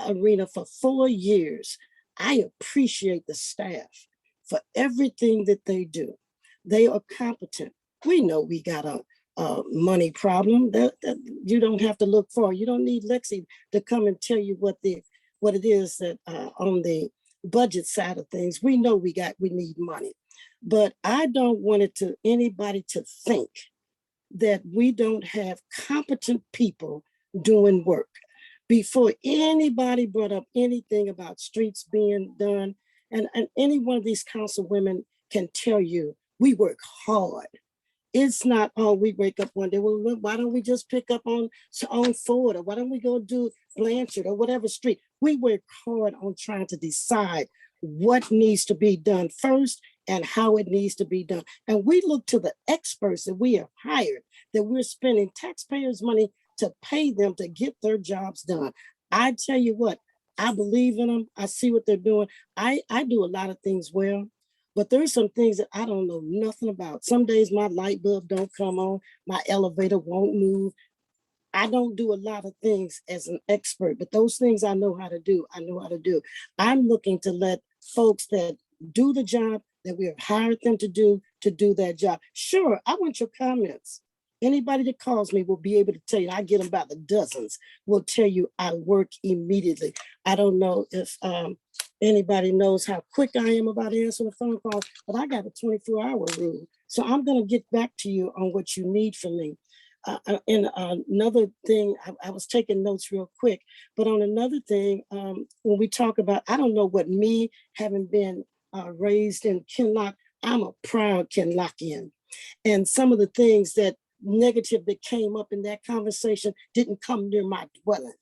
arena for 4 years. I appreciate the staff for everything that they do. They are competent. We know we got a money problem that you don't have to look for. You don't need Lexi to come and tell you what it is that on the budget side of things. We know we need money, but I don't want anybody to think that we don't have competent people doing work. Before anybody brought up anything about streets being done, and any one of these council women can tell you, we work hard. It's not, oh, we wake up one day, well, why don't we just pick up on Ford, or why don't we go do Blanchard or whatever street? We work hard on trying to decide what needs to be done first and how it needs to be done. And we look to the experts that we have hired, that we're spending taxpayers' money to pay them to get their jobs done. I tell you what, I believe in them. I see what they're doing. I do a lot of things well, but there's some things that I don't know nothing about. Some days my light bulb don't come on, my elevator won't move. I don't do a lot of things as an expert, but those things I know how to do, I know how to do. I'm looking to let folks that do the job that we have hired them to do their job. Sure, I want your comments. Anybody that calls me will be able to tell you, I get them about the dozens, will tell you I work immediately. I don't know if anybody knows how quick I am about answering a phone call, but I got a 24-hour rule. So I'm gonna get back to you on what you need from me. And another thing, I was taking notes real quick, but on another thing, when we talk about, I don't know what me having been raised in Kinlock, I'm a proud Kinlockian. And some of the things that negative that came up in that conversation didn't come near my dwelling.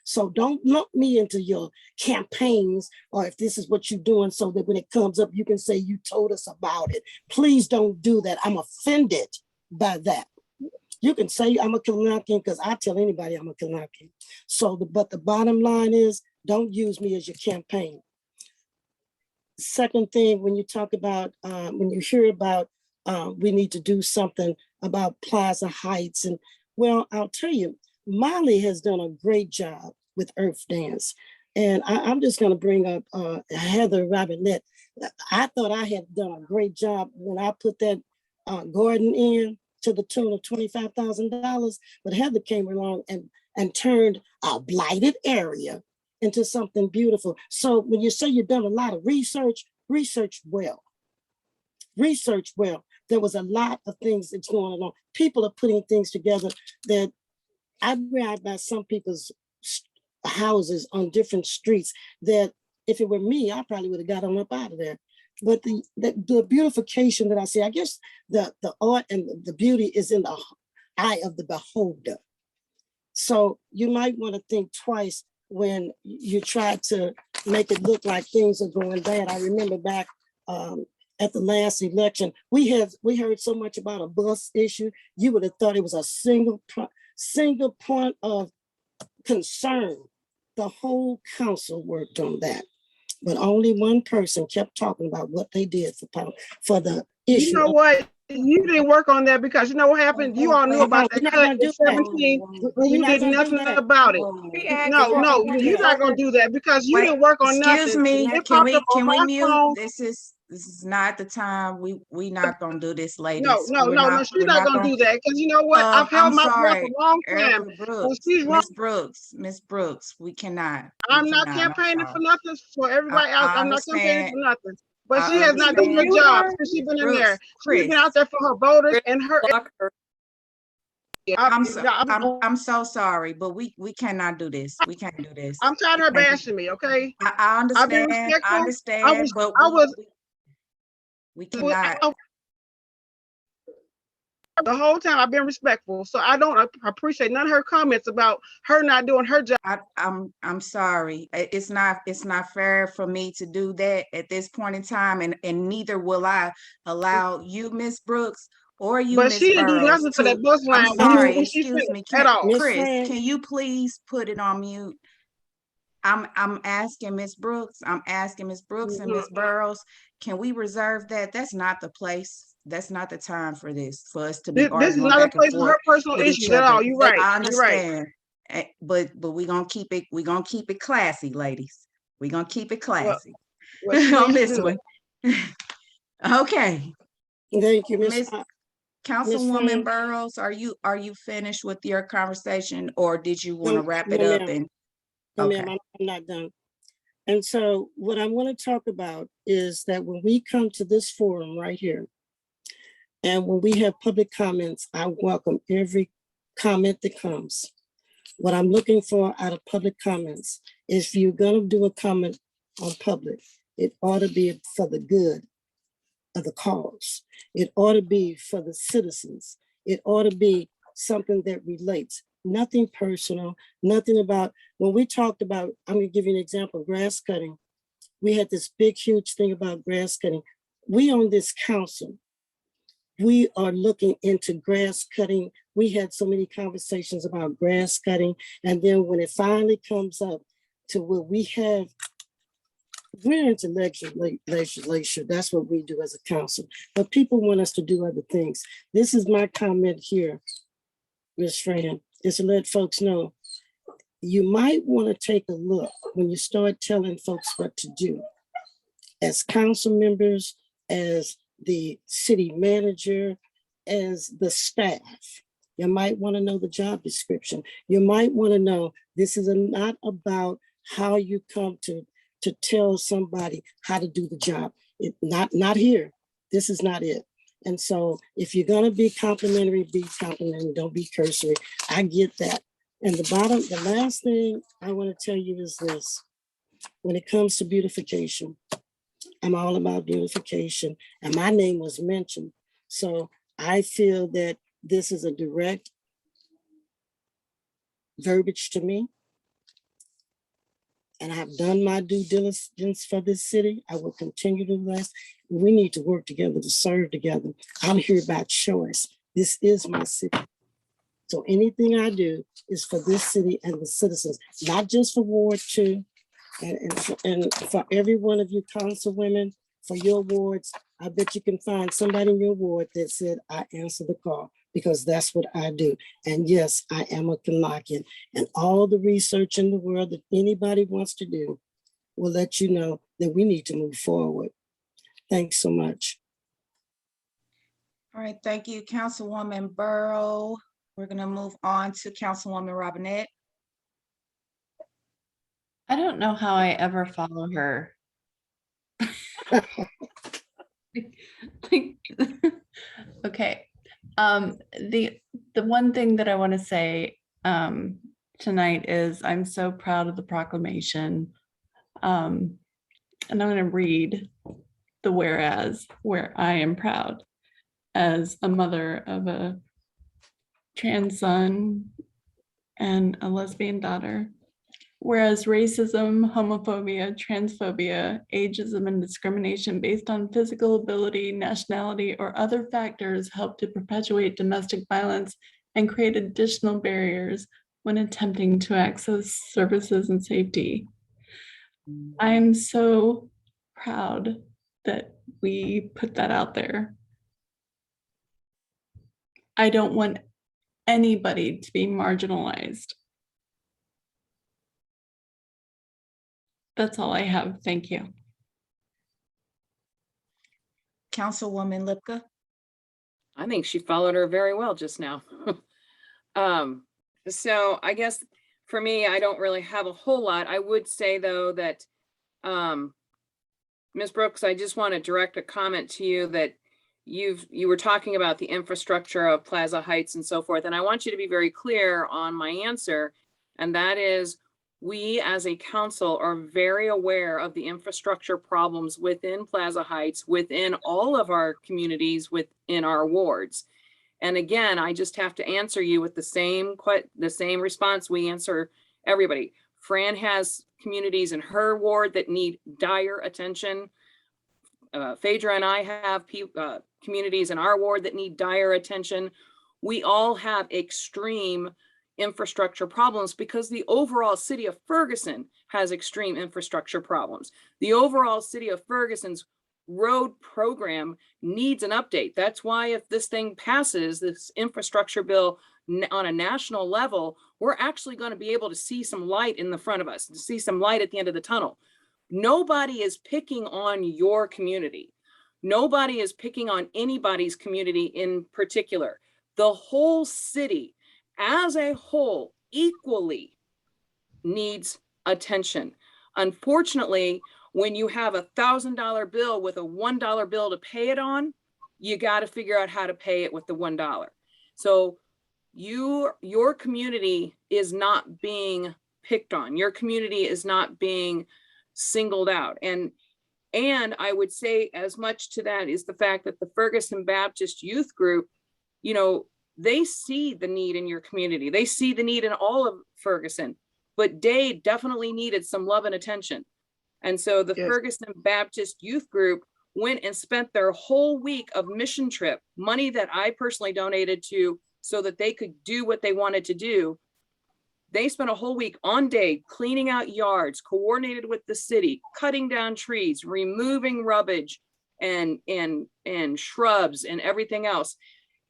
So don't lump me into your campaigns or if this is what you're doing so that when it comes up, you can say you told us about it. Please don't do that. I'm offended by that. You can say I'm a Kanaka because I tell anybody I'm a Kanaka. So, but the bottom line is don't use me as your campaign. Second thing, when you talk about, when you hear about we need to do something about Plaza Heights. And well, I'll tell you, Molly has done a great job with Earth Dance. And I'm just gonna bring up Heather Robinette. I thought I had done a great job when I put that garden in to the tune of $25,000, but Heather came along and turned a blighted area into something beautiful. So when you say you've done a lot of research, research well. Research well. There was a lot of things that's going on. People are putting things together that I ride by some people's houses on different streets that if it were me, I probably would have got on up out of there. But the beautification that I see, I guess the art and the beauty is in the eye of the beholder. So you might want to think twice when you try to make it look like things are going bad. I remember back at the last election, we heard so much about a bus issue. You would have thought it was a single point of concern. The whole council worked on that. But only one person kept talking about what they did for the issue. You know what? You didn't work on that because you know what happened? You all knew about that cut in 17, and you did nothing about it. No, you're not gonna do that because you didn't work on nothing. Excuse me, can we mute? This is not the time. We not gonna do this, ladies. No, she's not gonna do that because you know what? I've held my breath a long time. Miss Brooks, we cannot. I'm not campaigning for nothing for everybody else. I'm not campaigning for nothing. But she has not done her job since she's been in there. She's been out there for her voters and her. I'm so sorry, but we cannot do this. We can't do this. I'm tired of her bashing me. Okay. I understand. I understand. We cannot. The whole time I've been respectful, so I don't appreciate none of her comments about her not doing her job. I'm sorry. It's not fair for me to do that at this point in time, and neither will I allow you, Miss Brooks, or you, but Miss she didn't do nothing for that bus line. I'm sorry. Excuse me, at all. Chris, can you please put it on mute? I'm asking Miss Brooks. I'm asking Miss Brooks and Miss Burrows. Can we reserve that? That's not the place. That's not the time for this. For us to be arguing. This is not a place for her personal issues at all. You're right. I understand. You're right. But we're gonna keep it. We're gonna keep it classy, ladies. We're gonna keep it classy on this one. Okay. Thank you, Miss Councilwoman Burrows. Are you finished with your conversation, or did you want to wrap it up? And okay, I'm not done. And so what I want to talk about is that when we come to this forum right here, and when we have public comments, I welcome every comment that comes. What I'm looking for out of public comments is if you're going to do a comment on public, it ought to be for the good of the cause. It ought to be for the citizens. It ought to be something that relates. Nothing personal, nothing about, when we talked about, I'm gonna give you an example, grass cutting. We had this big, huge thing about grass cutting. We on this council, we are looking into grass cutting We had so many conversations about grass cutting. And then when it finally comes up to where we have, we're into legislature. That's what we do as a council. But people want us to do other things. This is my comment here, Ms. Fran, is to let folks know, you might want to take a look when you start telling folks what to do. As council members, as the city manager, as the staff, you might want to know the job description. You might want to know this is not about how you come to tell somebody how to do the job. Not here. This is not it. And so if you're going to be complimentary, be complimentary, don't be cursory. I get that. And the last thing I want to tell you is this. When it comes to beautification, I'm all about beautification, and my name was mentioned. So I feel that this is a direct verbiage to me. And I have done my due diligence for this city. I will continue to do this. We need to work together to serve together. I'm here by choice. This is my city. So anything I do is for this city and the citizens, not just for Ward 2, and for every one of you councilwomen, for your wards. I bet you can find somebody in your ward that said, I answer the call, because that's what I do. And yes, I am a Kanakayan, and all the research in the world that anybody wants to do will let you know that we need to move forward. Thanks so much. All right, thank you, Councilwoman Burrow. We're gonna move on to Councilwoman Robinette. I don't know how I ever follow her. Okay. The one thing that I want to say tonight is I'm so proud of the proclamation. And I'm going to read the whereas, where I am proud as a mother of a trans son and a lesbian daughter. Whereas racism, homophobia, transphobia, ageism, and discrimination based on physical ability, nationality, or other factors help to perpetuate domestic violence and create additional barriers when attempting to access services and safety. I am so proud that we put that out there. I don't want anybody to be marginalized. That's all I have. Thank you. Councilwoman Lipka. I think she followed her very well just now. So I guess for me, I don't really have a whole lot. I would say though that Ms. Brooks, I just want to direct a comment to you that you were talking about the infrastructure of Plaza Heights and so forth. And I want you to be very clear on my answer. And that is, we as a council are very aware of the infrastructure problems within Plaza Heights, within all of our communities, within our wards. And again, I just have to answer you with the same response we answer everybody. Fran has communities in her ward that need dire attention. Phaedra and I have communities in our ward that need dire attention. We all have extreme infrastructure problems because the overall city of Ferguson has extreme infrastructure problems. The overall city of Ferguson's road program needs an update. That's why if this thing passes, this infrastructure bill on a national level, we're actually going to be able to see some light in the front of us, to see some light at the end of the tunnel. Nobody is picking on your community. Nobody is picking on anybody's community in particular. The whole city as a whole equally needs attention. Unfortunately, when you have $1,000 bill with a $1 bill to pay it on, you got to figure out how to pay it with the $1. So your community is not being picked on. Your community is not being singled out. And I would say as much to that is the fact that the Ferguson Baptist Youth Group, you know, they see the need in your community. They see the need in all of Ferguson, but Dade definitely needed some love and attention. And so the Ferguson Baptist Youth Group went and spent their whole week of mission trip, money that I personally donated to so that they could do what they wanted to do. They spent a whole week on day cleaning out yards, coordinated with the city, cutting down trees, removing rubbish and shrubs and everything else,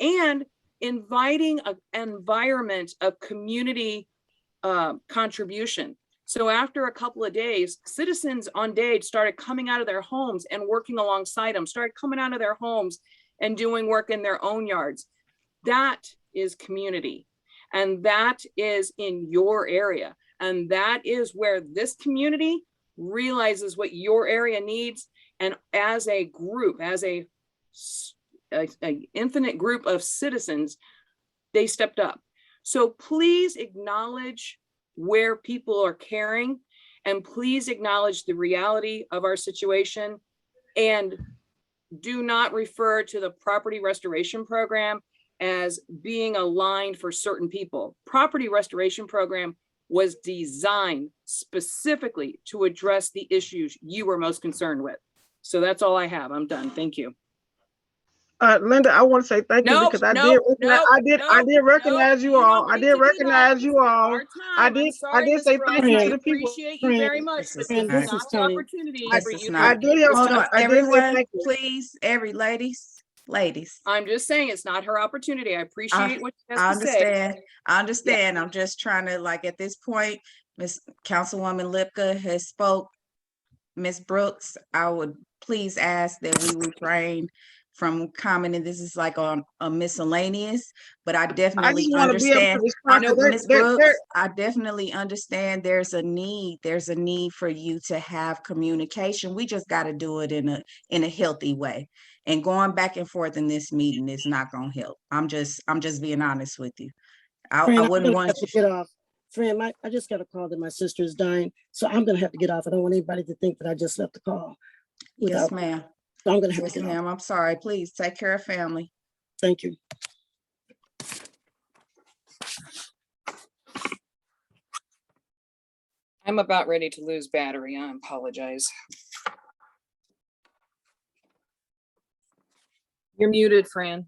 and inviting an environment of community contribution. So after a couple of days, citizens on day started coming out of their homes and working alongside them, started coming out of their homes and doing work in their own yards. That is community. And that is in your area. And that is where this community realizes what your area needs. And as a group, as a infinite group of citizens, they stepped up. So please acknowledge where people are caring, and please acknowledge the reality of our situation, and do not refer to the property restoration program as being aligned for certain people. Property restoration program was designed specifically to address the issues you were most concerned with. So that's all I have. I'm done. Thank you. Linda, I want to say thank you because I did recognize you all. I did recognize you all. I did say thank you to the people. Appreciate you very much. But this is not the opportunity for you. I did have, Hold on, I did say everyone, thank you. please, ladies. I'm just saying it's not her opportunity. I appreciate what she has to say. I understand. I'm just trying to, like, at this point, Miss Councilwoman Lipka has spoke. Miss Brooks, I would please ask that we refrain from commenting. This is like on a miscellaneous, but I definitely understand. Miss Brooks, I definitely understand there's a need for you to have communication. We just got to do it in a healthy way. And going back and forth in this meeting is not going to help. I'm just being honest with you. I wouldn't want to get off. Friend, I just got a call that my sister is dying, so I'm going to have to get off. I don't want anybody to think that I just left the call. Yes, ma'am. So I'm going to have to get off. I'm sorry. Please take care of family. Thank you. I'm about ready to lose battery. I apologize. You're muted, Fran.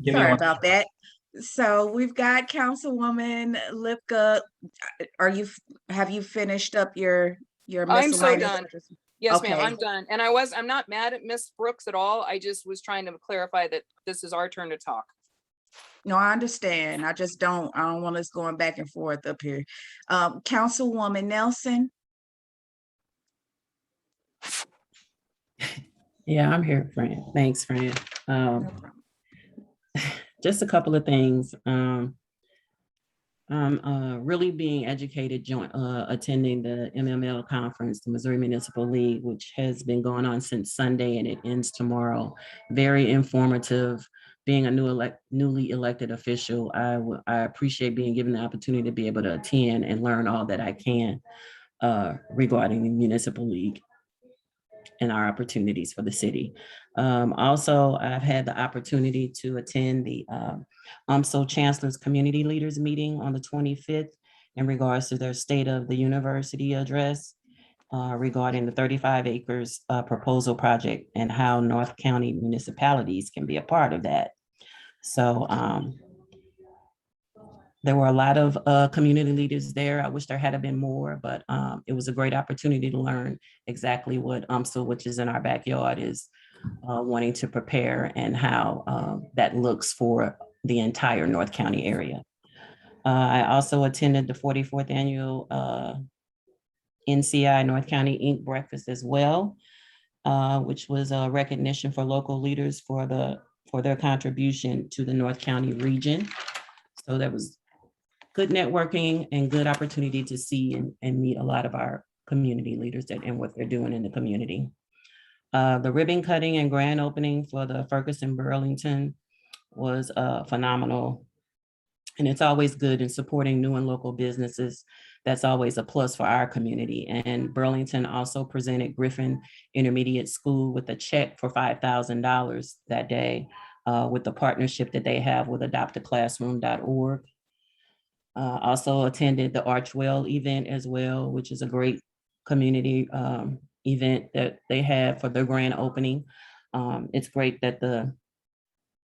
Sorry about that. So we've got Councilwoman Lipka. Have you finished up your I'm so done. Yes, okay, ma'am, I'm done. And I'm not mad at Miss Brooks at all. I just was trying to clarify that this is our turn to talk. No, I understand. I don't want us going back and forth up here. Councilwoman Nelson. Yeah, I'm here, Fran. Thanks, Fran. Just a couple of things. I'm really being educated, attending the MML conference, the Missouri Municipal League, which has been going on since Sunday and it ends tomorrow. Very informative. Being a newly elected official, I appreciate being given the opportunity to be able to attend and learn all that I can regarding the Municipal League and our opportunities for the city. Also, I've had the opportunity to attend the UMSO Chancellor's Community Leaders Meeting on the 25th in regards to their State of the University address regarding the 35 acres proposal project and how North County municipalities can be a part of that. So there were a lot of community leaders there. I wish there had been more, but it was a great opportunity to learn exactly what UMSO, which is in our backyard, is wanting to prepare and how that looks for the entire North County area. I also attended the 44th annual NCI North County Inc. breakfast as well, which was a recognition for local leaders for their contribution to the North County region. So that was good networking and good opportunity to see and meet a lot of our community leaders and what they're doing in the community. The ribbon cutting and grand opening for the Ferguson Burlington was phenomenal. And it's always good in supporting new and local businesses. That's always a plus for our community. And Burlington also presented Griffin Intermediate School with a check for $5,000 that day with the partnership that they have with adoptaclassroom.org. Also attended the Archwell event as well, which is a great community event that they have for their grand opening. It's great that the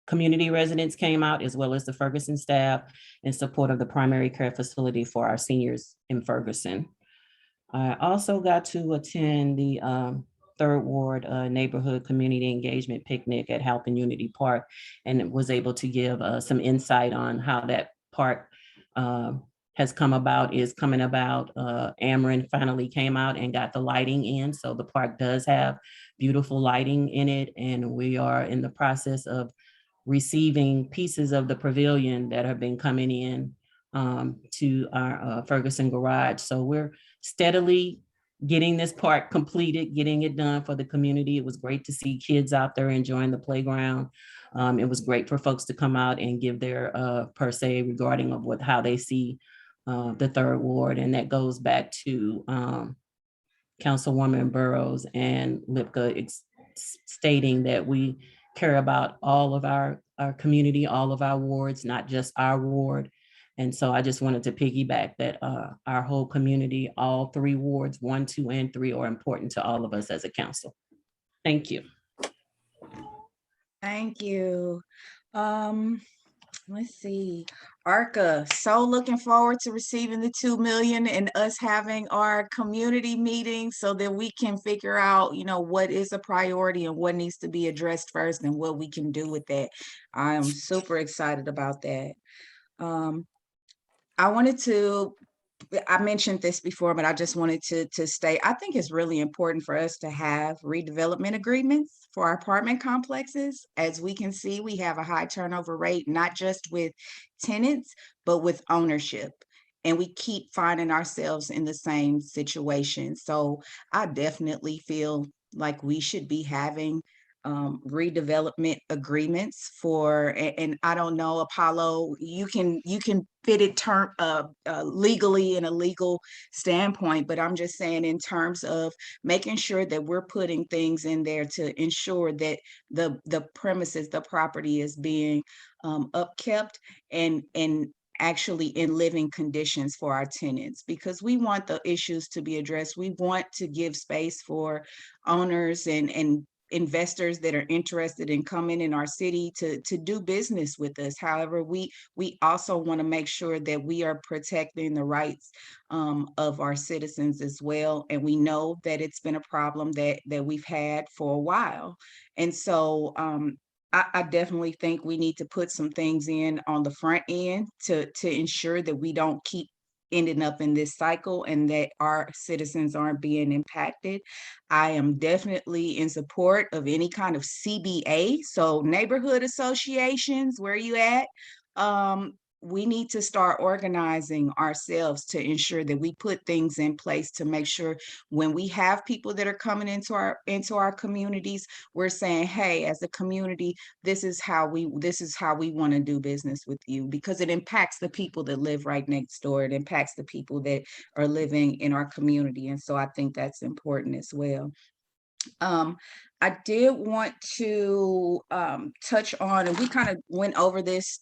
community residents came out, as well as the Ferguson staff, in support of the primary care facility for our seniors in Ferguson. I also got to attend the Third Ward Neighborhood Community Engagement Picnic at Halpin Unity Park, and was able to give some insight on how that park is coming about. Ameren finally came out and got the lighting in, so the park does have beautiful lighting in it, and we are in the process of receiving pieces of the pavilion that have been coming in to our Ferguson garage. So we're steadily getting this park completed, getting it done for the community. It was great to see kids out there enjoying the playground. It was great for folks to come out and give their per se regarding of how they see the Third Ward. And that goes back to Councilwoman Burrows and Lipka stating that we care about all of our community, all of our wards, not just our ward. And so I just wanted to piggyback that our whole community, all 3 wards, 1, 2, and 3 are important to all of us as a council. Thank you. Thank you. Let's see. ARCA, so looking forward to receiving the 2 million and us having our community meeting so that we can figure out, what is a priority and what needs to be addressed first and what we can do with that. I'm super excited about that. I mentioned this before, but I just wanted to state, I think it's really important for us to have redevelopment agreements for our apartment complexes. As we can see, we have a high turnover rate, not just with tenants, but with ownership. And we keep finding ourselves in the same situation. So I definitely feel like we should be having redevelopment agreements and I don't know, Apollo, you can fit it legally in a legal standpoint, but I'm just saying in terms of making sure that we're putting things in there to ensure that the premises, the property is being upkept and actually in living conditions for our tenants, because we want the issues to be addressed. We want to give space for owners and investors that are interested in coming in our city to do business with us. However, we also want to make sure that we are protecting the rights of our citizens as well. And we know that it's been a problem that we've had for a while. And so I definitely think we need to put some things in on the front end to ensure that we don't keep ending up in this cycle and that our citizens aren't being impacted. I am definitely in support of any kind of CBA. So neighborhood associations, where you at? We need to start organizing ourselves to ensure that we put things in place to make sure when we have people that are coming into our communities, we're saying, hey, as a community, this is how we want to do business with you, because it impacts the people that live right next door. It impacts the people that are living in our community. And so I think that's important as well. I did want to touch on, and we kind of went over this,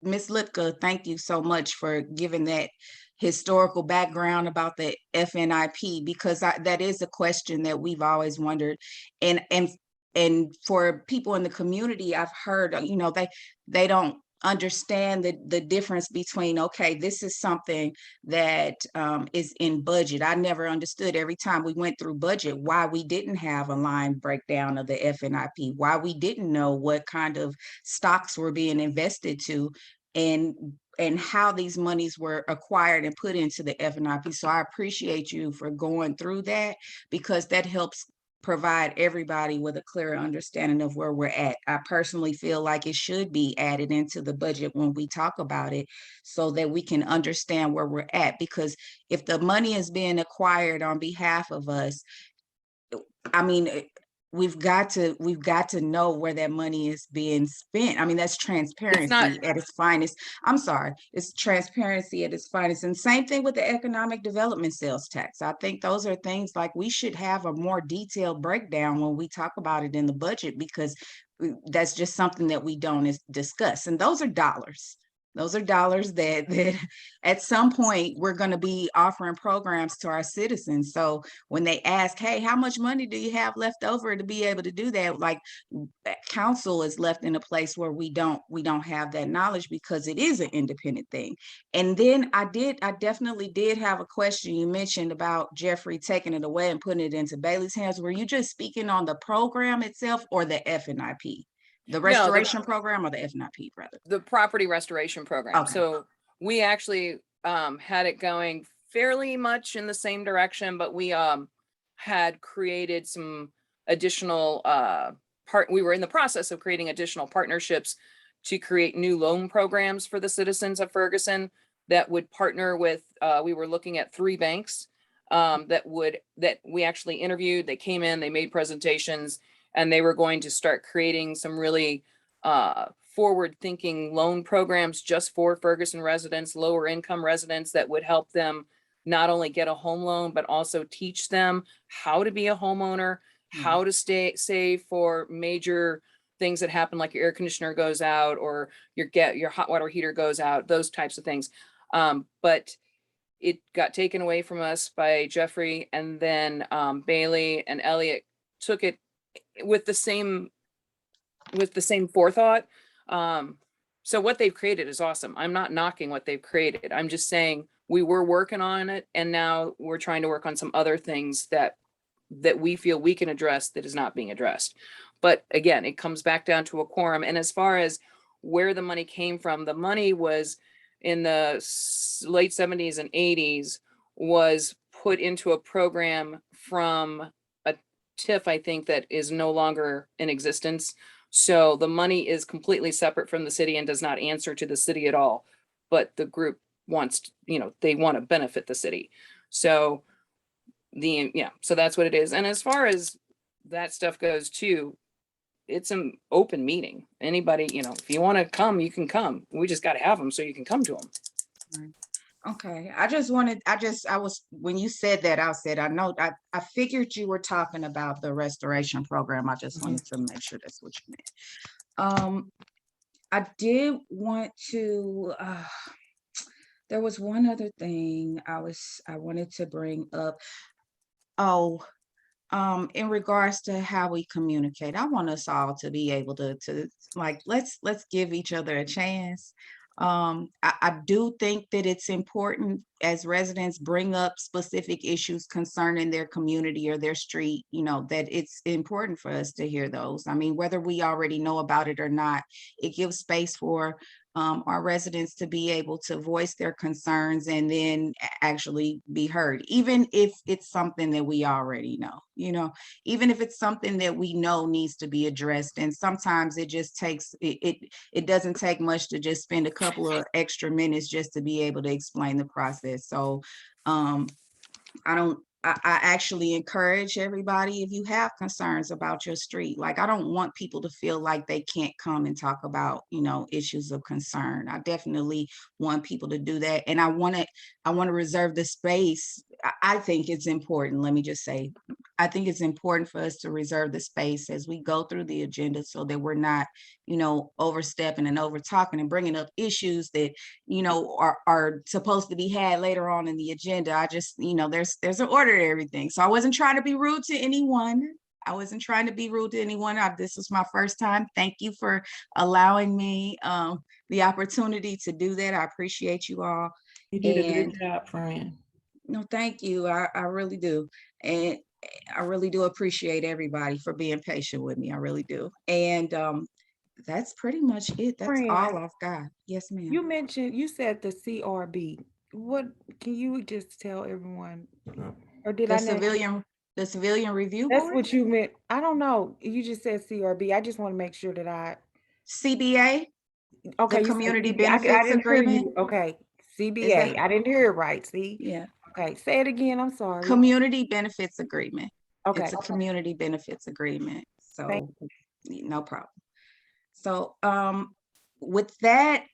Ms. Lipka, thank you so much for giving that historical background about the FNIP, because that is a question that we've always wondered. And for people in the community, I've heard, they don't understand the difference between, okay, this is something that is in budget. I never understood every time we went through budget why we didn't have a line breakdown of the FNIP, why we didn't know what kind of stocks were being invested to, and how these monies were acquired and put into the FNIP. So I appreciate you for going through that, because that helps provide everybody with a clearer understanding of where we're at. I personally feel like it should be added into the budget when we talk about it, so that we can understand where we're at. Because if the money is being acquired on behalf of us, I mean, we've got to know where that money is being spent. I mean, that's transparency at its finest. I'm sorry, it's transparency at its finest. And same thing with the economic development sales tax. I think those are things like we should have a more detailed breakdown when we talk about it in the budget, because that's just something that we don't discuss. And those are dollars. Those are dollars that at some point we're going to be offering programs to our citizens. So when they ask, hey, how much money do you have left over to be able to do that? Like, that council is left in a place where we don't have that knowledge because it is an independent thing. And then I definitely did have a question. You mentioned about Jeffrey taking it away and putting it into Bailey's hands. Were you just speaking on the program itself or the FNIP? The restoration program or the FNIP, rather? The property restoration program. Okay. So we actually had it going fairly much in the same direction, but we had created some additional we were in the process of creating additional partnerships to create new loan programs for the citizens of Ferguson that would partner with, we were looking at 3 banks that we actually interviewed. They came in, they made presentations, and they were going to start creating some really forward-thinking loan programs just for Ferguson residents, lower income residents, that would help them not only get a home loan, but also teach them how to be a homeowner, how to save for major things that happen, like your air conditioner goes out or your hot water heater goes out, those types of things. But it got taken away from us by Jeffrey, and then Bailey and Elliot took it with the same forethought. So what they've created is awesome. I'm not knocking what they've created. I'm just saying we were working on it, and now we're trying to work on some other things that we feel we can address that is not being addressed. But again, it comes back down to a quorum. And as far as where the money came from, the money was in the late 70s and 80s, was put into a program from a TIF, I think, that is no longer in existence. So the money is completely separate from the city and does not answer to the city at all. But the group wants, they want to benefit the city. So so that's what it is. And as far as that stuff goes too, it's an open meeting. Anybody, if you want to come, you can come. We just got to have them so you can come to them. Right. Okay. When you said that, I figured you were talking about the restoration program. I just wanted to make sure that's what you meant. I did want to, there was one other thing I wanted to bring up. In regards to how we communicate, I want us all to be able to like, let's give each other a chance. I do think that it's important as residents bring up specific issues concerning their community or their street, that it's important for us to hear those. I mean, whether we already know about it or not, it gives space for our residents to be able to voice their concerns and then actually be heard, even if it's something that we already know, even if it's something that we know needs to be addressed. And sometimes it just takes, it doesn't take much to just spend a couple of extra minutes just to be able to explain the process. So I actually encourage everybody, if you have concerns about your street, like, I don't want people to feel like they can't come and talk about, issues of concern. I definitely want people to do that. And I want to reserve the space. I think it's important. Let me just say, I think it's important for us to reserve the space as we go through the agenda so that we're not, overstepping and over talking and bringing up issues that, are supposed to be had later on in the agenda. I just, there's an order to everything. So I wasn't trying to be rude to anyone. This was my first time. Thank you for allowing me the opportunity to do that. I appreciate you all. You did a good job, friend. No, thank you. I really do. And I really do appreciate everybody for being patient with me. I really do. And that's pretty much it. That's all I've got. Yes, ma'am. You said the CRB. What can you just tell everyone? Or did the civilian review board? That's what you meant. I don't know. You just said CRB. I just want to make sure that CBA. Okay. The community benefits agreement. Okay. CBA. I didn't hear it right. See? Yeah. Okay. Say it again. I'm sorry. Community benefits agreement. Okay. It's a community benefits agreement. So no problem. So with that,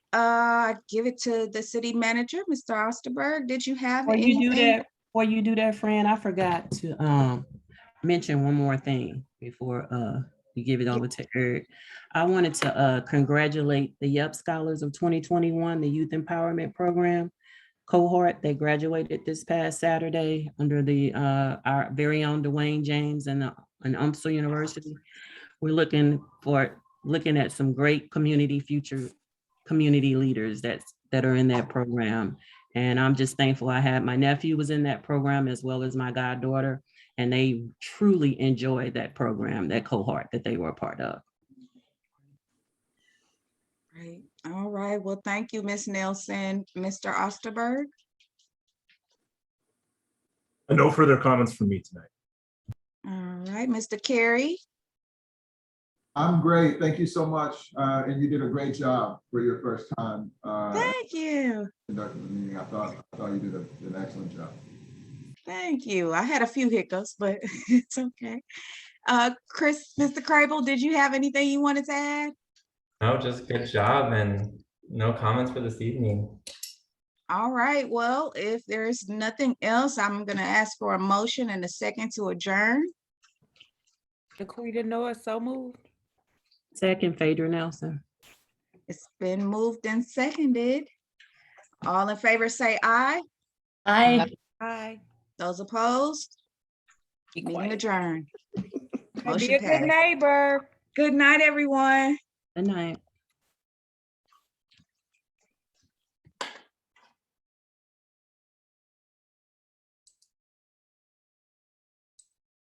give it to the city manager, Mr. Osterberg. Did you have anything? Before you do that, friend, I forgot to mention one more thing before you give it over to Eric. I wanted to congratulate the YEP Scholars of 2021, the Youth Empowerment Program cohort. They graduated this past Saturday under the our very own Dwayne James and UMSL University. We're looking at some great future community leaders that are in that program. And I'm just thankful. My nephew was in that program as well as my goddaughter, and they truly enjoyed that program, that cohort that they were a part of. Great. All right. Well, thank you, Ms. Nelson. Mr. Osterberg? No further comments from me tonight. All right, Mr. Carey? I'm great. Thank you so much. And you did a great job for your first time. Thank you. Conducting the meeting. I thought you did an excellent job. Thank you. I had a few hiccups, but it's okay. Mr. Crable, did you have anything you wanted to add? No, just good job and no comments for this evening. All right. Well, if there's nothing else, I'm going to ask for a motion and a second to adjourn. Daquita Noah, so moved. Second, Phaedra Nelson. It's been moved and seconded. All in favor say aye. Aye. Aye. Those opposed? Be Meeting quiet. adjourned. Be Motion a good passed. neighbor. Good night, everyone. Good night.